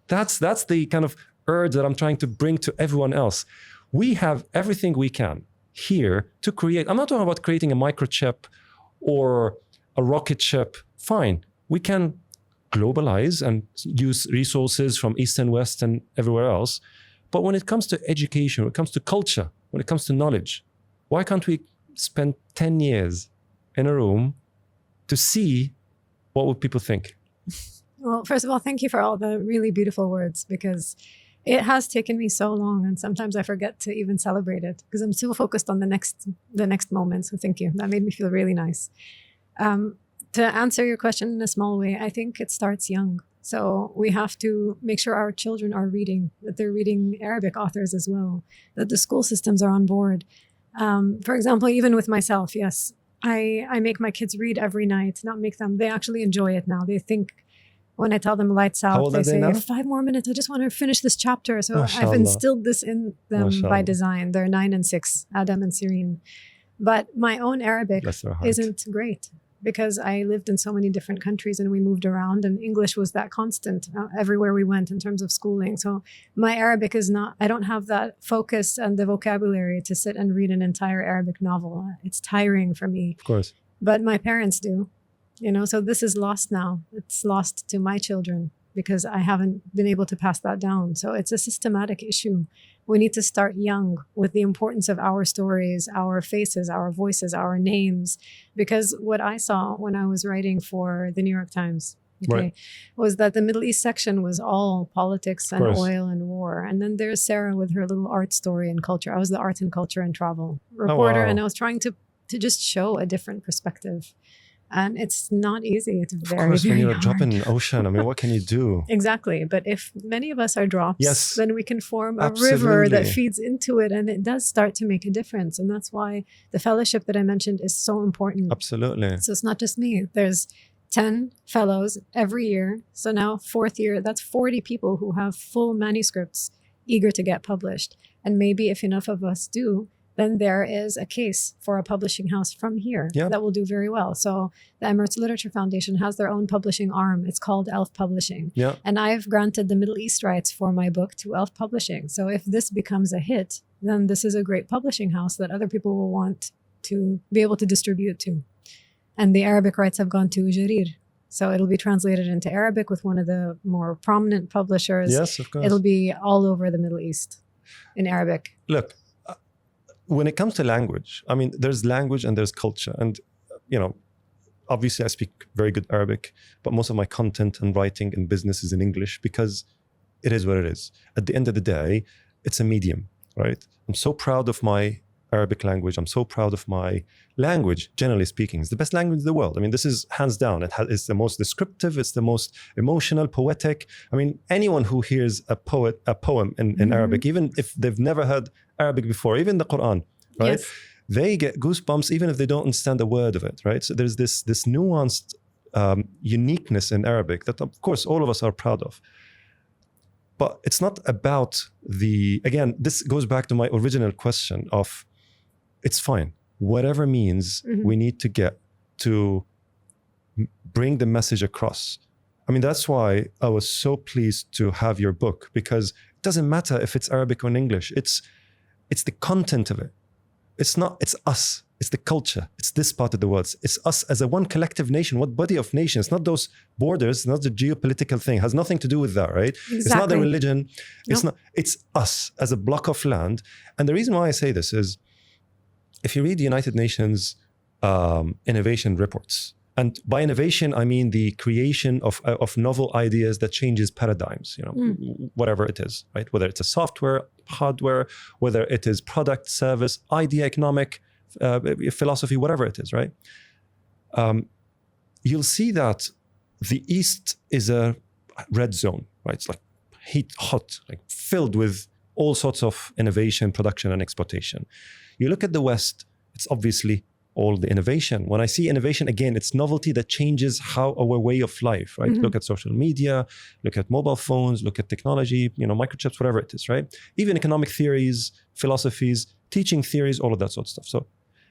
That's the kind of urge that I'm trying to bring to everyone else. We have everything we can here to create. I'm not talking about creating a microchip or a rocket ship. Fine, we can globalize and use resources from East and West and everywhere else. But when it comes to education, when it comes to culture, when it comes to knowledge, why can't we spend 10 years in a room to see what would people think? Well, first of all, thank you for all the really beautiful words, because it has taken me so long, and sometimes I forget to even celebrate it because I'm so focused on the next moment. So thank you. That made me feel really nice. To answer your question in a small way, I think it starts young. So we have to make sure our children are reading, that they're reading Arabic authors as well, that the school systems are on board. For example, even with myself, yes, I make my kids read every night, not make them. They actually enjoy it now. They think, when I tell them lights out, they say, 5 more minutes, I just want to finish this chapter. So I've instilled this in them by design. They're 9 and 6, Adam and Sireen. But my own Arabic isn't great, because I lived in so many different countries and we moved around, and English was that constant everywhere we went in terms of schooling. So my Arabic is not, I don't have that focus and the vocabulary to sit and read an entire Arabic novel. It's tiring for me. Of course. But my parents do. So this is lost now. It's lost to my children because I haven't been able to pass that down. So it's a systematic issue. We need to start young with the importance of our stories, our faces, our voices, our names. Because what I saw when I was writing for the New York Times, was that the Middle East section was all politics and oil and war. And then there's Sarah with her little art story and culture. I was the art and culture and travel reporter, and I was trying to just show a different perspective. And it's not easy. It's very, of course, very when you're hard. a drop in the ocean, what can you do? Exactly. But if many of us are drops, then we can form a Absolutely. river that feeds into it, and it does start to make a difference. And that's why the fellowship that I mentioned is so important. Absolutely. So it's not just me. There's 10 fellows every year. So now 4th year, that's 40 people who have full manuscripts eager to get published. And maybe if enough of us do, then there is a case for a publishing house from here Yeah. that will do very well. So the Emirates Literature Foundation has their own publishing arm. It's called Elf Publishing. Yeah. And I've granted the Middle East rights for my book to Elf Publishing. So if this becomes a hit, then this is a great publishing house that other people will want to be able to distribute to. And the Arabic rights have gone to Jarir. So it'll be translated into Arabic with one of the more prominent publishers. Yes, of course. It'll be all over the Middle East in Arabic. Look, when it comes to language, I mean, there's language and there's culture. And, obviously I speak very good Arabic, but most of my content and writing and business is in English because it is what it is. At the end of the day, it's a medium, right? I'm so proud of my Arabic language. I'm so proud of my language, generally speaking. It's the best language in the world. I mean, this is hands down. It's the most descriptive. It's the most emotional, poetic. I mean, anyone who hears a poem in Arabic, even if they've never heard Arabic before, even the Quran, right? Yes. They get goosebumps even if they don't understand a word of it, right? So there's this nuanced uniqueness in Arabic that, of course, all of us are proud of. But it's not about again, this goes back to my original question of, it's fine. Whatever means we need to get to bring the message across. I mean, that's why I was so pleased to have your book, because it doesn't matter if it's Arabic or in English. It's the content of it. It's us. It's the culture. It's this part of the world. It's us as a one collective nation, one body of nations, not those borders, not the geopolitical thing. It has nothing to do with that, right? Exactly. It's not the religion. Nope. It's us as a block of land. And the reason why I say this is, if you read the United Nations innovation reports, and by innovation, I mean the creation of novel ideas that changes paradigms, whatever it is, right? Whether it's a software, hardware, whether it is product, service, idea, economic, philosophy, whatever it is, right? You'll see that the East is a red zone, right? It's like hot, like filled with all sorts of innovation, production, and exportation. You look at the West, it's obviously all the innovation. When I see innovation, again, it's novelty that changes our way of life, right? Look at social media, look at mobile phones, look at technology, microchips, whatever it is, right? Even economic theories, philosophies, teaching theories, all of that sort of stuff. So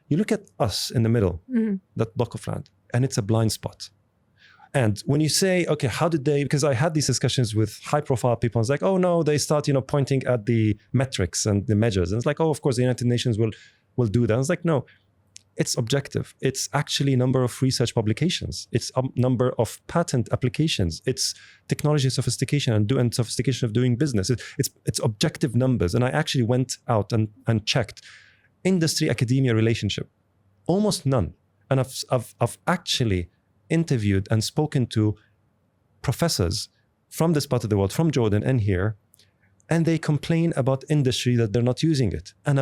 you look at us in the middle, that block of land, and it's a blind spot. And when you say, okay, how did they, because I had these discussions with high profile people, it's like, oh no, they start, pointing at the metrics and the measures. And it's like, oh, of course, the United Nations will do that. And it's like, no, it's objective. It's actually number of research publications. It's a number of patent applications. It's technology sophistication and sophistication of doing business. It's objective numbers. And I actually went out and checked industry academia relationship, almost none. And I've actually interviewed and spoken to professors from this part of the world, from Jordan and here, and they complain about industry that they're not using it. And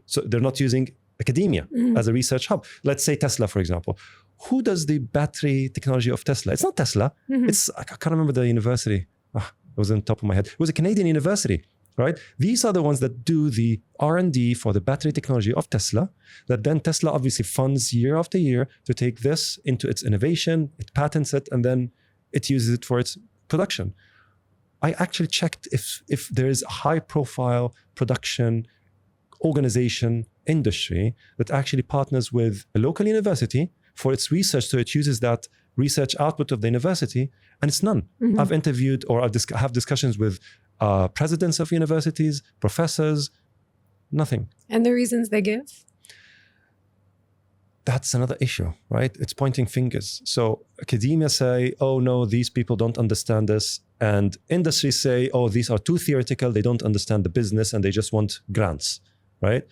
so they're not using academia as a research hub. Let's say Tesla, for example. Who does the battery technology of Tesla? It's not Tesla. I can't remember the university. It was on top of my head. It was a Canadian university, right? These are the ones that do the R&D for the battery technology of Tesla, that then Tesla obviously funds year after year to take this into its innovation, it patents it, and then it uses it for its production. I actually checked if there is a high profile production organization industry that actually partners with a local university for its research, so it uses that research output of the university, and it's none. I've interviewed or have discussions with presidents of universities, professors, nothing. And the reasons they give? That's another issue, right? It's pointing fingers. So academia say, oh no, these people don't understand this. And industries say, oh, these are too theoretical. They don't understand the business and they just want grants, right?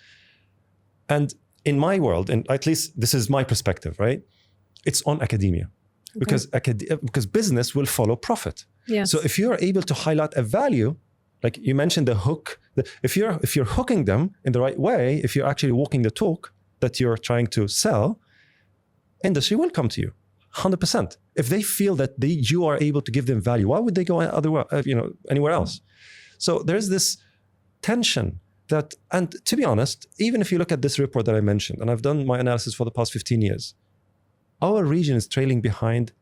And in my world, and at least this is my perspective, right? It's on academia. Because business will follow profit. Yes. So if you're able to highlight a value, like you mentioned the hook, if you're hooking them in the right way, if you're actually walking the talk that you're trying to sell, industry will come to you, 100%. If they feel that you are able to give them value, why would they go anywhere else? So there's this tension that, and to be honest, even if you look at this report that I mentioned, and I've done my analysis for the past 15 years, our region is trailing behind,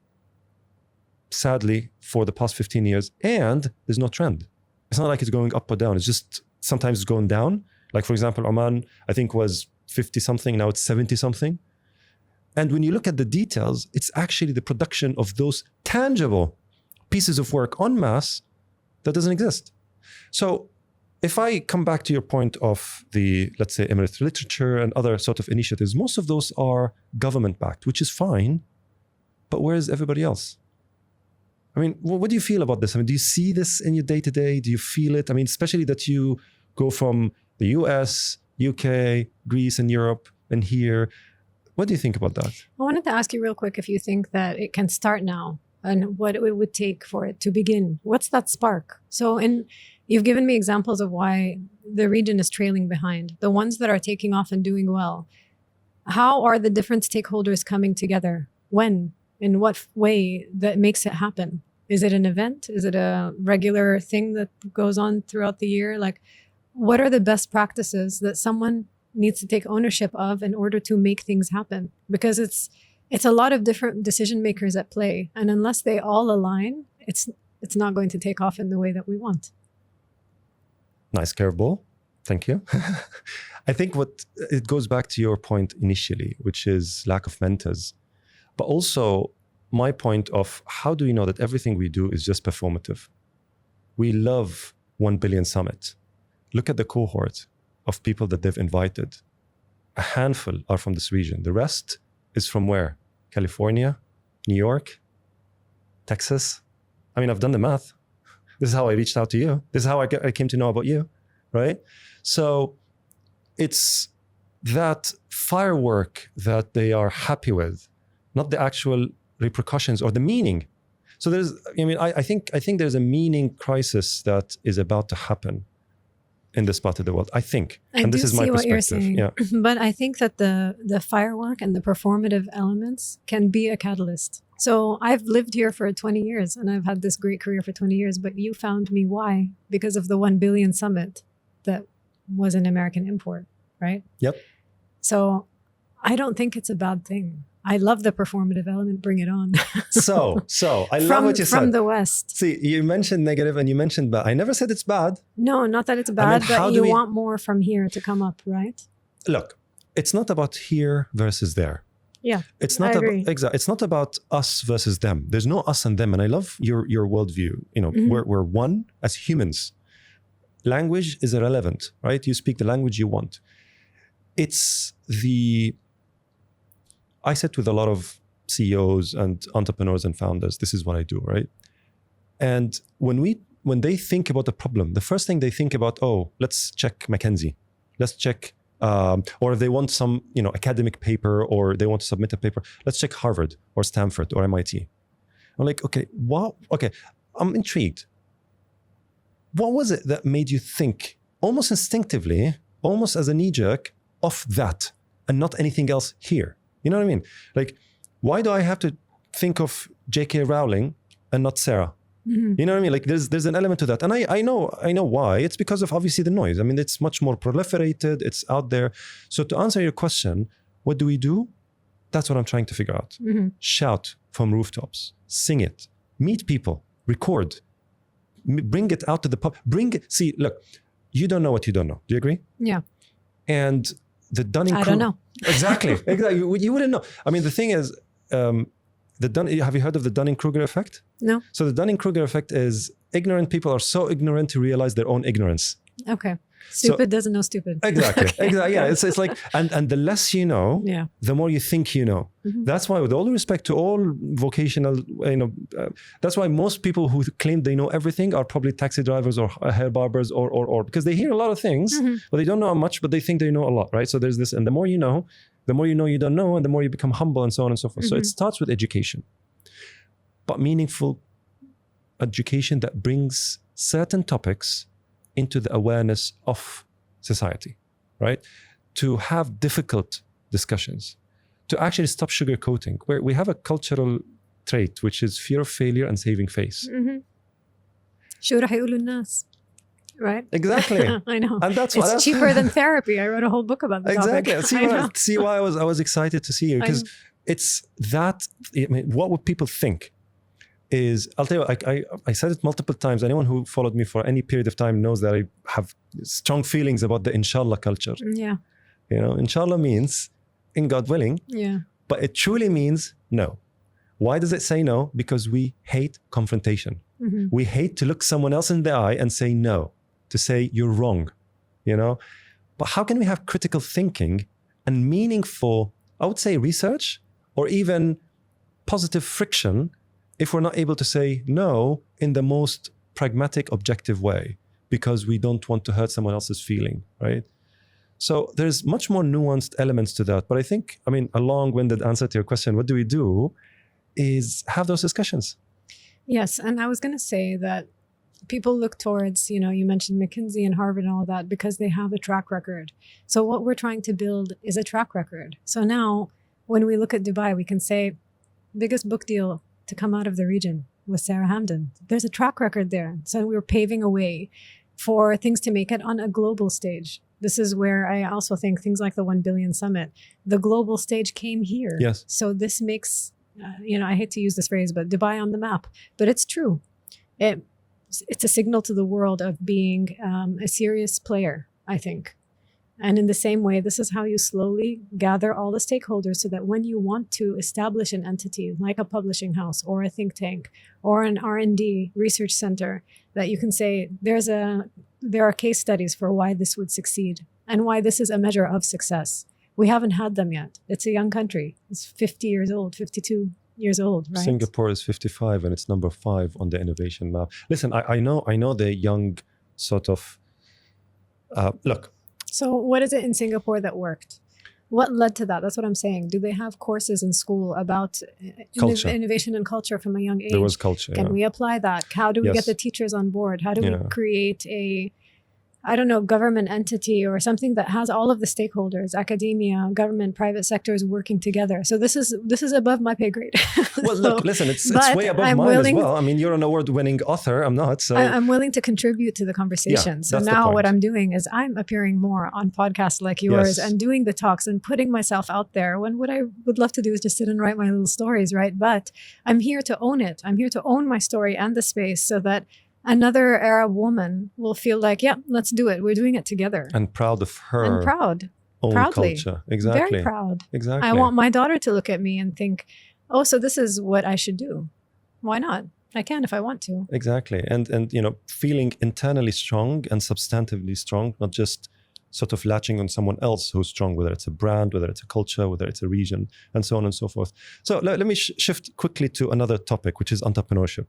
sadly, for the past 15 years, and there's no trend. It's not like it's going up or down. It's just sometimes it's going down, Like, for example, Oman, I think was 50 something, now it's 70 something. And when you look at the details, it's actually the production of those tangible pieces of work en masse that doesn't exist. So if I come back to your point of the, let's say, Emirate literature and other sort of initiatives, most of those are government-backed, which is fine, but where is everybody else? I mean, what do you feel about this? I mean, do you see this in your day-to-day? Do you feel it? I mean, especially that you go from the US, UK, Greece, and Europe, and here. What do you think about that? I wanted to ask you real quick if you think that it can start now and what it would take for it to begin. What's that spark? So, you've given me examples of why the region is trailing behind, the ones that are taking off and doing well. How are the different stakeholders coming together? When? In what way that makes it happen? Is it an event? Is it a regular thing that goes on throughout the year? Like, what are the best practices that someone needs to take ownership of in order to make things happen? Because it's a lot of different decision makers at play, and unless they all align, it's not going to take off in the way that we want. Nice curveball. Thank you. I think it goes back to your point initially, which is lack of mentors, but also my point of how do we know that everything we do is just performative? We love 1 billion summit. Look at the cohort of people that they've invited. A handful are from this region. The rest is from where? California, New York, Texas. I mean, I've done the math. This is how I reached out to you. This is how I came to know about you, right? So it's that firework that they are happy with, not the actual repercussions or the meaning. So I think there's a meaning crisis that is about to happen in this part of the world, I think. And this is my perspective. You're saying. Yeah. But I think that the firework and the performative elements can be a catalyst. So I've lived here for 20 years and I've had this great career for 20 years, but you found me. Why? Because of the 1 billion summit that was an American import, right? Yep. So I don't think it's a bad thing. I love the performative element. Bring it on. So I love what you said. From the West. See, you mentioned negative and you mentioned bad. I never said it's bad. No, not that it's bad, but you want more from here to come up, right? Look, it's not about here versus there. Yeah, I agree. Exactly. It's not about us versus them. There's no us and them. And I love your worldview. You know, we're one as humans. Language is irrelevant, right? You speak the language you want. I sit with a lot of CEOs and entrepreneurs and founders. This is what I do, right? And when they think about a problem, the first thing they think about, let's check McKinsey. Let's check, or if they want some, academic paper or they want to submit a paper, let's check Harvard or Stanford or MIT. I'm like, okay, I'm intrigued. What was it that made you think almost instinctively, almost as a knee-jerk, of that and not anything else here? You know what I mean? Like, why do I have to think of J.K. Rowling and not Sarah? Mm-hmm. You know what I mean? Like, there's an element to that. And I know why. It's because of obviously the noise. I mean, it's much more proliferated. It's out there. So to answer your question, what do we do? That's what I'm trying to figure out. Mm-hmm. Shout from rooftops. Sing it. Meet people. Record. Bring it out to the public. See, look, you don't know what you don't know. Do you agree? Yeah. And the Dunning-Kruger. I don't know. Exactly. You wouldn't know. I mean, the thing is, have you heard of the Dunning-Kruger effect? No. So the Dunning-Kruger effect is ignorant people are so ignorant to realize their own ignorance. Okay. Stupid doesn't know stupid. Exactly. Exactly. Yeah. It's like, and the less you know, the more you think you know. Mm-hmm. That's why, with all due respect to all vocational, that's why most people who claim they know everything are probably taxi drivers or hair barbers or because they hear a lot of things, but they don't know much, but they think they know a lot, right? So there's this, and the more you know you don't know, and the more you become humble and so on and so forth. Mm-hmm. So it starts with education, but meaningful education that brings certain topics into the awareness of society, right? To have difficult discussions, to actually stop sugarcoating, where we have a cultural trait, which is fear of failure and saving face. شو رح يقولوا الناس, right? Exactly. I know. And that's it's cheaper than therapy. I wrote a whole book about the exactly. topic. See why I was excited to see you, because it's that. I mean, what would people think? is, I'll tell you, I said it multiple times. Anyone who followed me for any period of time knows that I have strong feelings about the inshallah culture. Yeah. You know, inshallah means in God willing, Yeah. but it truly means no. Why does it say no? Because we hate confrontation. Mm-hmm. We hate to look someone else in the eye and say no, to say you're wrong, you know? But how can we have critical thinking and meaningful, I would say, research or even positive friction if we're not able to say no in the most pragmatic, objective way, because we don't want to hurt someone else's feeling, right? So there's much more nuanced elements to that. But I think, I mean, a long-winded answer to your question, what do we do, is have those discussions. Yes. And I was going to say that people look towards, you know, you mentioned McKinsey and Harvard and all that because they have a track record. So what we're trying to build is a track record. So now when we look at Dubai, we can say biggest book deal to come out of the region was Sara Hamdan. There's a track record there. So we're paving a way for things to make it on a global stage. This is where I also think things like the 1 billion summit, the global stage came here. Yes. So this makes, you know, I hate to use this phrase, but Dubai on the map, but it's true. It's a signal to the world of being a serious player, I think. And in the same way, this is how you slowly gather all the stakeholders so that when you want to establish an entity like a publishing house or a think tank or an R&D research center, that you can say there are case studies for why this would succeed and why this is a measure of success. We haven't had them yet. It's a young country. It's 50 years old, 52 years old, right? Singapore is 55 and it's number 5 on the innovation map. Listen, I know the young sort of, look. So what is it in Singapore that worked? What led to that? That's what I'm saying. Do they have courses in school about innovation and culture from a young age? There was culture. Can we apply that? How do we get the teachers on board? How do we create a, I don't know, government entity or something that has all of the stakeholders, academia, government, private sectors working together? So this is above my pay grade. Well, look, listen, it's way above mine as well. I mean, you're an award-winning author. I'm not. So I'm willing to contribute to the conversation. So now what I'm doing is I'm appearing more on podcasts like yours and doing the talks and putting myself out there, when what I would love to do is just sit and write my little stories, right? But I'm here to own it. I'm here to own my story and the space so that another Arab woman will feel like, yeah, let's do it. We're doing it together. And proud of her. And proud. Own proudly. Culture. Exactly. Very proud. Exactly. I want my daughter to look at me and think, oh, so this is what I should do. Why not? I can if I want to. Exactly. And you know, feeling internally strong and substantively strong, not just sort of latching on someone else who's strong, whether it's a brand, whether it's a culture, whether it's a region, and so on and so forth. So let me shift quickly to another topic, which is entrepreneurship.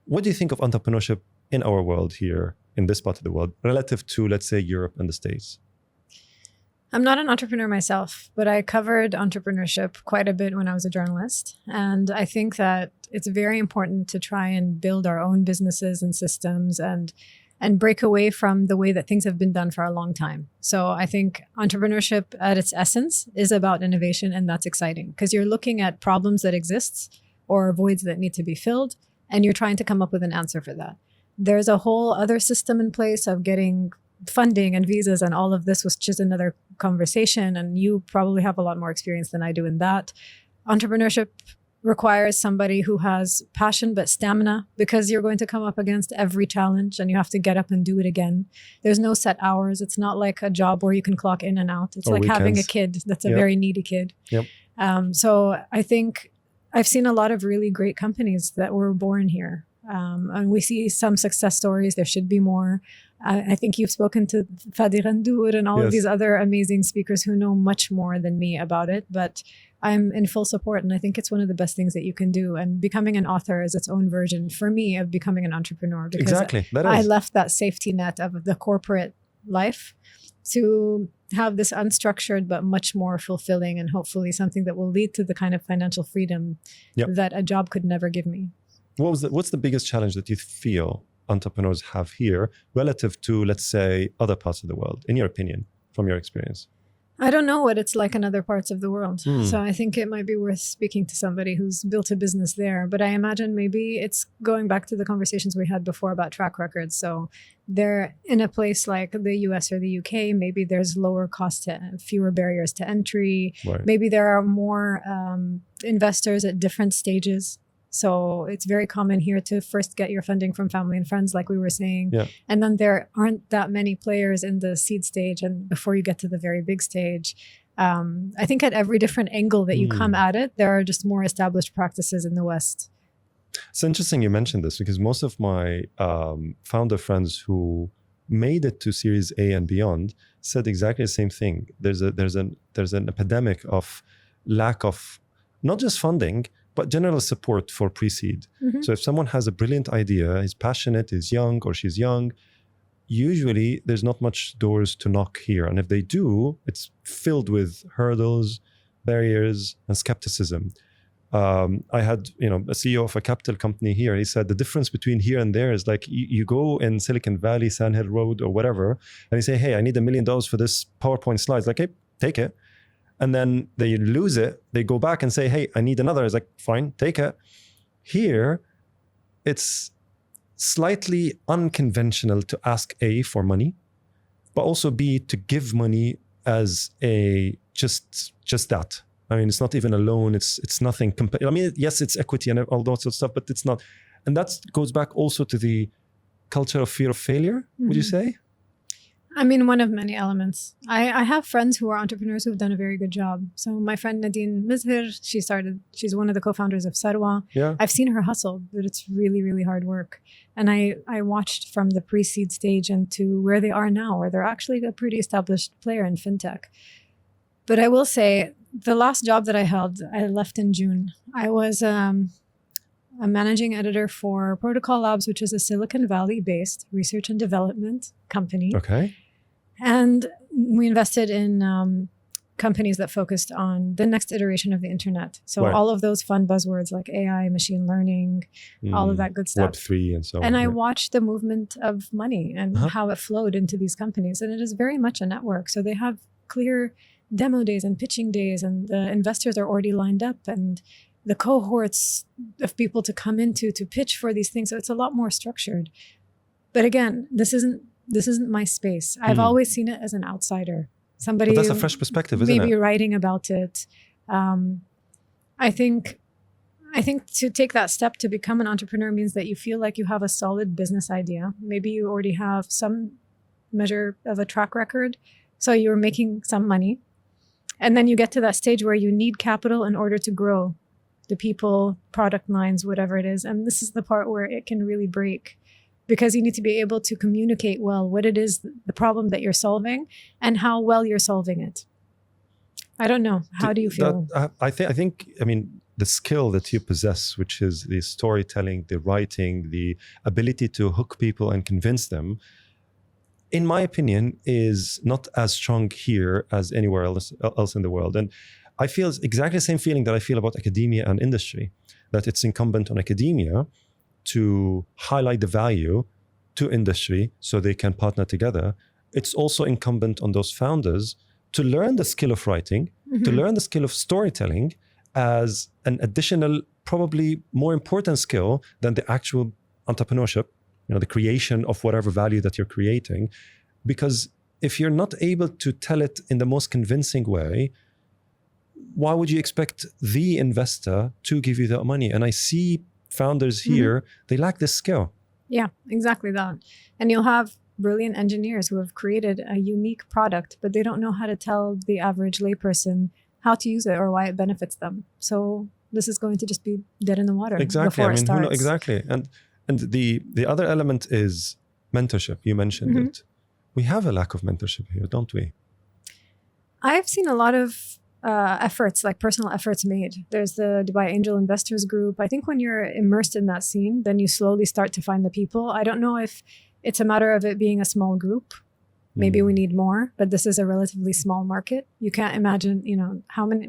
What do you think of entrepreneurship in our world here, in this part of the world, relative to, let's say, Europe and the States? I'm not an entrepreneur myself, but I covered entrepreneurship quite a bit when I was a journalist. And I think that it's very important to try and build our own businesses and systems and break away from the way that things have been done for a long time. So I think entrepreneurship at its essence is about innovation, and that's exciting because you're looking at problems that exist or voids that need to be filled, and you're trying to come up with an answer for that. There's a whole other system in place of getting funding and visas and all of this, was just another conversation. And you probably have a lot more experience than I do in that. Entrepreneurship requires somebody who has passion but stamina, because you're going to come up against every challenge and you have to get up and do it again. There's no set hours. It's not like a job where you can clock in and out. It's like having a kid that's a very needy kid. So I think I've seen a lot of really great companies that were born here. And we see some success stories. There should be more. I think you've spoken to Fadi Ghandour and all of these other amazing speakers who know much more than me about it. But I'm in full support. And I think it's one of the best things that you can do. And becoming an author is its own version for me of becoming an entrepreneur. Because I left that safety net of the corporate life to have this unstructured but much more fulfilling, and hopefully something that will lead to the kind of financial freedom that a job could never give me. What's the biggest challenge that you feel entrepreneurs have here relative to, let's say, other parts of the world, in your opinion, from your experience? I don't know what it's like in other parts of the world. So I think it might be worth speaking to somebody who's built a business there. But I imagine maybe it's going back to the conversations we had before about track records. So they're in a place like the US or the UK, maybe there's lower cost, fewer barriers to entry. Maybe there are more investors at different stages. So it's very common here to first get your funding from family and friends, like we were saying. Yeah. And then there aren't that many players in the seed stage and before you get to the very big stage. I think at every different angle that you come at it, there are just more established practices in the West. It's interesting you mentioned this because most of my founder friends who made it to Series A and beyond said exactly the same thing. There's an epidemic of lack of not just funding, but general support for pre-seed. So if someone has a brilliant idea, is passionate, is young or she's young, usually there's not much doors to knock here. And if they do, it's filled with hurdles, barriers, and skepticism. I had, a CEO of a capital company here. He said the difference between here and there is like you go in Silicon Valley, Sand Hill Road or whatever, and you say, hey, I need $1 million for this PowerPoint slide. Like, hey, take it. And then they lose it. They go back and say, hey, I need another. It's like, fine, take it. Here, it's slightly unconventional to ask A, for money, but also B, to give money as a just that. I mean, it's not even a loan. It's nothing. I mean, yes, it's equity and all that sort of stuff, but it's not. And that goes back also to the culture of fear of failure, would you say? I mean, one of many elements. I have friends who are entrepreneurs who've done a very good job. So my friend Nadine Mizhir, she's one of the co-founders of Sarwa. Yeah. I've seen her hustle, but it's really, really hard work. And I watched from the pre-seed stage into where they are now, where they're actually a pretty established player in fintech. But I will say, the last job that I held, I left in June. I was a managing editor for Protocol Labs, which is a Silicon Valley-based research and development company. Okay. And we invested in companies that focused on the next iteration of the internet. So all of those fun buzzwords like AI, machine learning, all of that good stuff. Web3 and so on. And I watched the movement of money and how it flowed into these companies. And it is very much a network. So they have clear demo days and pitching days, and the investors are already lined up, and the cohorts of people to come into to pitch for these things. So it's a lot more structured. But again, this isn't my space. I've always seen it as an outsider. Somebody, but that's a fresh perspective, isn't it? Maybe writing about it. I think to take that step to become an entrepreneur means that you feel like you have a solid business idea. Maybe you already have some measure of a track record. So you're making some money. And then you get to that stage where you need capital in order to grow the people, product lines, whatever it is. And this is the part where it can really break, because you need to be able to communicate well what it is, the problem that you're solving, and how well you're solving it. I don't know. How do you feel? I think, the skill that you possess, which is the storytelling, the writing, the ability to hook people and convince them, in my opinion, is not as strong here as anywhere else in the world. And I feel exactly the same feeling that I feel about academia and industry, that it's incumbent on academia to highlight the value to industry so they can partner together. It's also incumbent on those founders to learn the skill of writing, to learn the skill of storytelling as an additional, probably more important skill than the actual entrepreneurship, the creation of whatever value that you're creating. Because if you're not able to tell it in the most convincing way, why would you expect the investor to give you that money? And I see founders here, they lack this skill. Yeah, exactly that. And you'll have brilliant engineers who have created a unique product, but they don't know how to tell the average layperson how to use it or why it benefits them. So this is going to just be dead in the water before it starts. Exactly. And the other element is mentorship. You mentioned it. We have a lack of mentorship here, don't we? I've seen a lot of efforts, like personal efforts made. There's the Dubai Angel Investors Group. I think when you're immersed in that scene, then you slowly start to find the people. I don't know if it's a matter of it being a small group. Maybe we need more, but this is a relatively small market. You can't imagine,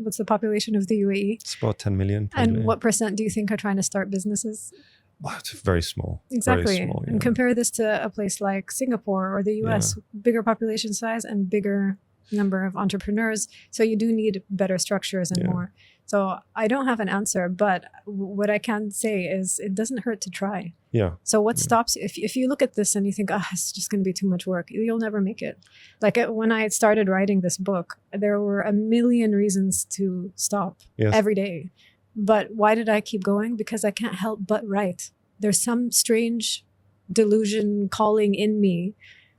what's the population of the UAE? It's about 10 million. Probably. And what percent do you think are trying to start businesses? Well, it's very small. Exactly. Very small, and compare this to a place like Singapore or the US, bigger population size and bigger number of entrepreneurs. So you do need better structures and more. So I don't have an answer, but what I can say is it doesn't hurt to try. Yeah. So what stops you? If you look at this and you think, it's just going to be too much work, you'll never make it. Like when I started writing this book, there were a million reasons to stop every day. But why did I keep going? Because I can't help but write. There's some strange delusion calling in me.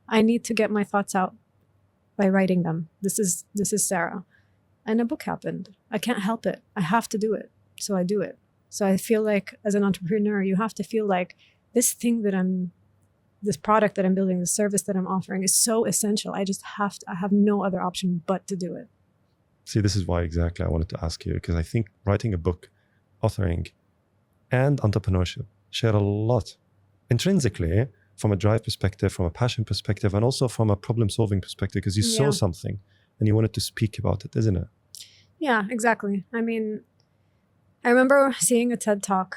I need to get my thoughts out by writing them. This is Sara. And a book happened. I can't help it. I have to do it. So I do it. So I feel like as an entrepreneur, you have to feel like this product that I'm building, the service that I'm offering is so essential. I have no other option but to do it. See, this is why exactly I wanted to ask you, because I think writing a book, authoring, and entrepreneurship share a lot intrinsically from a drive perspective, from a passion perspective, and also from a problem-solving perspective, because you saw something and you wanted to speak about it, isn't it? Yeah, exactly. I mean, I remember seeing a TED Talk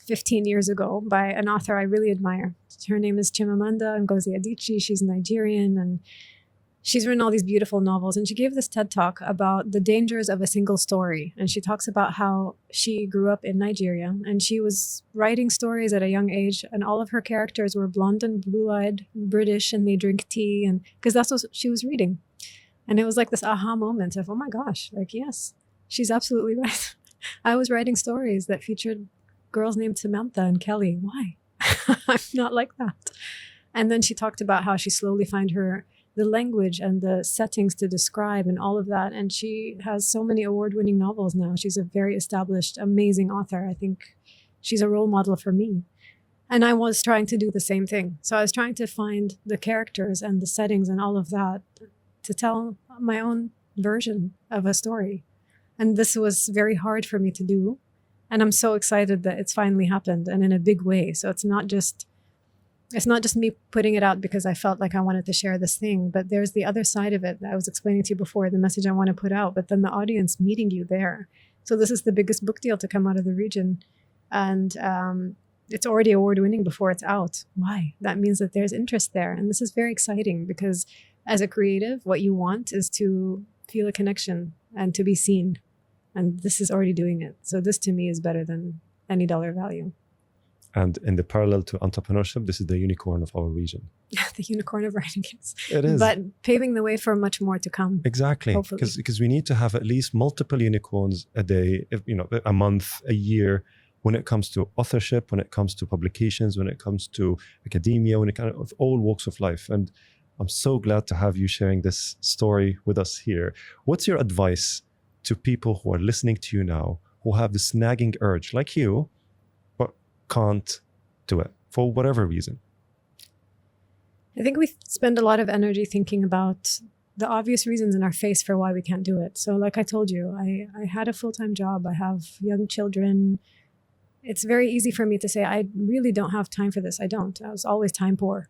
15 years ago by an author I really admire. Her name is Chimamanda Ngozi Adichie. She's Nigerian, and she's written all these beautiful novels. And she gave this TED Talk about the dangers of a single story. And she talks about how she grew up in Nigeria, and she was writing stories at a young age, and all of her characters were blonde and blue-eyed, British, and they drink tea, and because that's what she was reading. And it was like this aha moment of, oh my gosh, like, yes, she's absolutely right. I was writing stories that featured girls named Samantha and Kelly. Why? I'm not like that. And then she talked about how she slowly found the language and the settings to describe and all of that. And she has so many award-winning novels now. She's a very established, amazing author. I think she's a role model for me. And I was trying to do the same thing. So I was trying to find the characters and the settings and all of that to tell my own version of a story. And this was very hard for me to do. And I'm so excited that it's finally happened, and in a big way. So it's not just me putting it out because I felt like I wanted to share this thing, but there's the other side of it that I was explaining to you before, the message I want to put out, but then the audience meeting you there. So this is the biggest book deal to come out of the region. And it's already award-winning before it's out. Why? That means that there's interest there. And this is very exciting because as a creative, what you want is to feel a connection and to be seen. And this is already doing it. So this to me is better than any dollar value. And in the parallel to entrepreneurship, this is the unicorn of our region. The unicorn of writing is. It is. But paving the way for much more to come. Exactly. Because we need to have at least multiple unicorns a day, a month, a year, when it comes to authorship, when it comes to publications, when it comes to academia, when it comes to all walks of life. And I'm so glad to have you sharing this story with us here. What's your advice to people who are listening to you now, who have this nagging urge like you, but can't do it for whatever reason? I think we spend a lot of energy thinking about the obvious reasons in our face for why we can't do it. So like I told you, I had a full-time job. I have young children. It's very easy for me to say, I really don't have time for this. I don't. I was always time poor.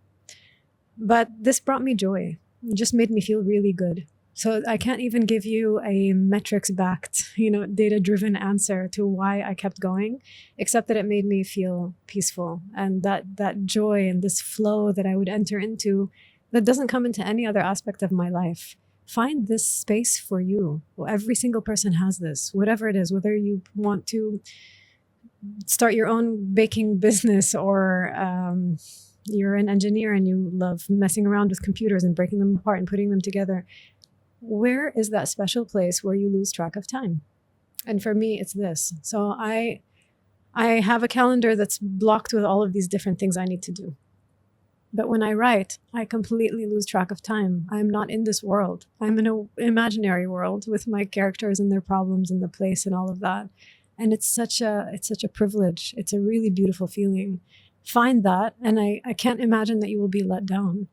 But this brought me joy. It just made me feel really good. So I can't even give you a metrics-backed, data-driven answer to why I kept going, except that it made me feel peaceful. And that joy and this flow that I would enter into that doesn't come into any other aspect of my life. Find this space for you. Well, every single person has this, whatever it is, whether you want to start your own baking business or you're an engineer and you love messing around with computers and breaking them apart and putting them together. Where is that special place where you lose track of time? And for me, it's this. So I have a calendar that's blocked with all of these different things I need to do. But when I write, I completely lose track of time. I'm not in this world. I'm in an imaginary world with my characters and their problems and the place and all of that. And it's such a privilege. It's a really beautiful feeling. Find that, and I can't imagine that you will be let down.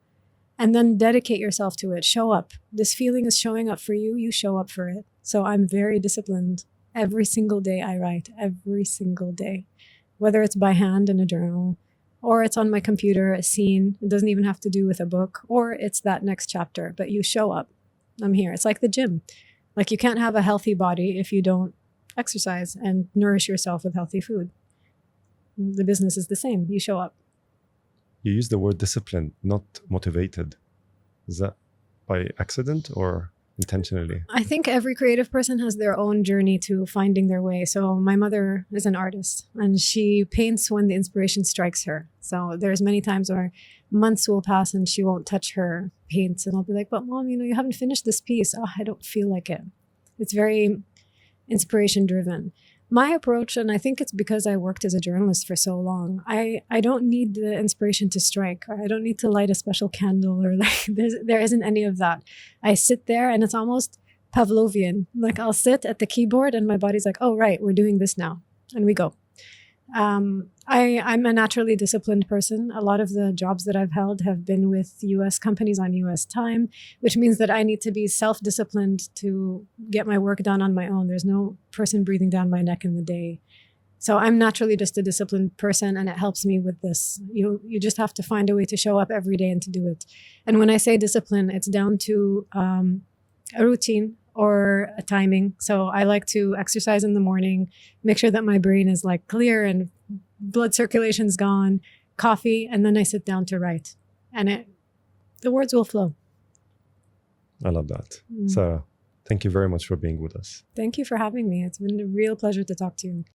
And then dedicate yourself to it. Show up. This feeling is showing up for you. You show up for it. So I'm very disciplined. Every single day I write. Every single day. Whether it's by hand in a journal, or it's on my computer, a scene. It doesn't even have to do with a book. Or it's that next chapter. But you show up. I'm here. It's like the gym. Like you can't have a healthy body if you don't exercise and nourish yourself with healthy food. The business is the same. You show up. You use the word discipline, not motivated. Is that by accident or intentionally? I think every creative person has their own journey to finding their way. So my mother is an artist and she paints when the inspiration strikes her. So there's many times where months will pass and she won't touch her paints. And I'll be like, but Mom, you haven't finished this piece. Oh, I don't feel like it. It's very inspiration driven. My approach, and I think it's because I worked as a journalist for so long, I don't need the inspiration to strike, or I don't need to light a special candle, or like there isn't any of that. I sit there and it's almost Pavlovian. Like I'll sit at the keyboard and my body's like, oh, right, we're doing this now. And we go. I'm a naturally disciplined person. A lot of the jobs that I've held have been with US companies on US time, which means that I need to be self-disciplined to get my work done on my own. There's no person breathing down my neck in the day. So I'm naturally just a disciplined person, and it helps me with this. You just have to find a way to show up every day and to do it. And when I say discipline, it's down to a routine or a timing. So I like to exercise in the morning, make sure that my brain is like clear and blood circulation's gone, coffee, and then I sit down to write. And the words will flow. I love that. Sarah, thank you very much for being with us. Thank you for having me. It's been a real pleasure to talk to you.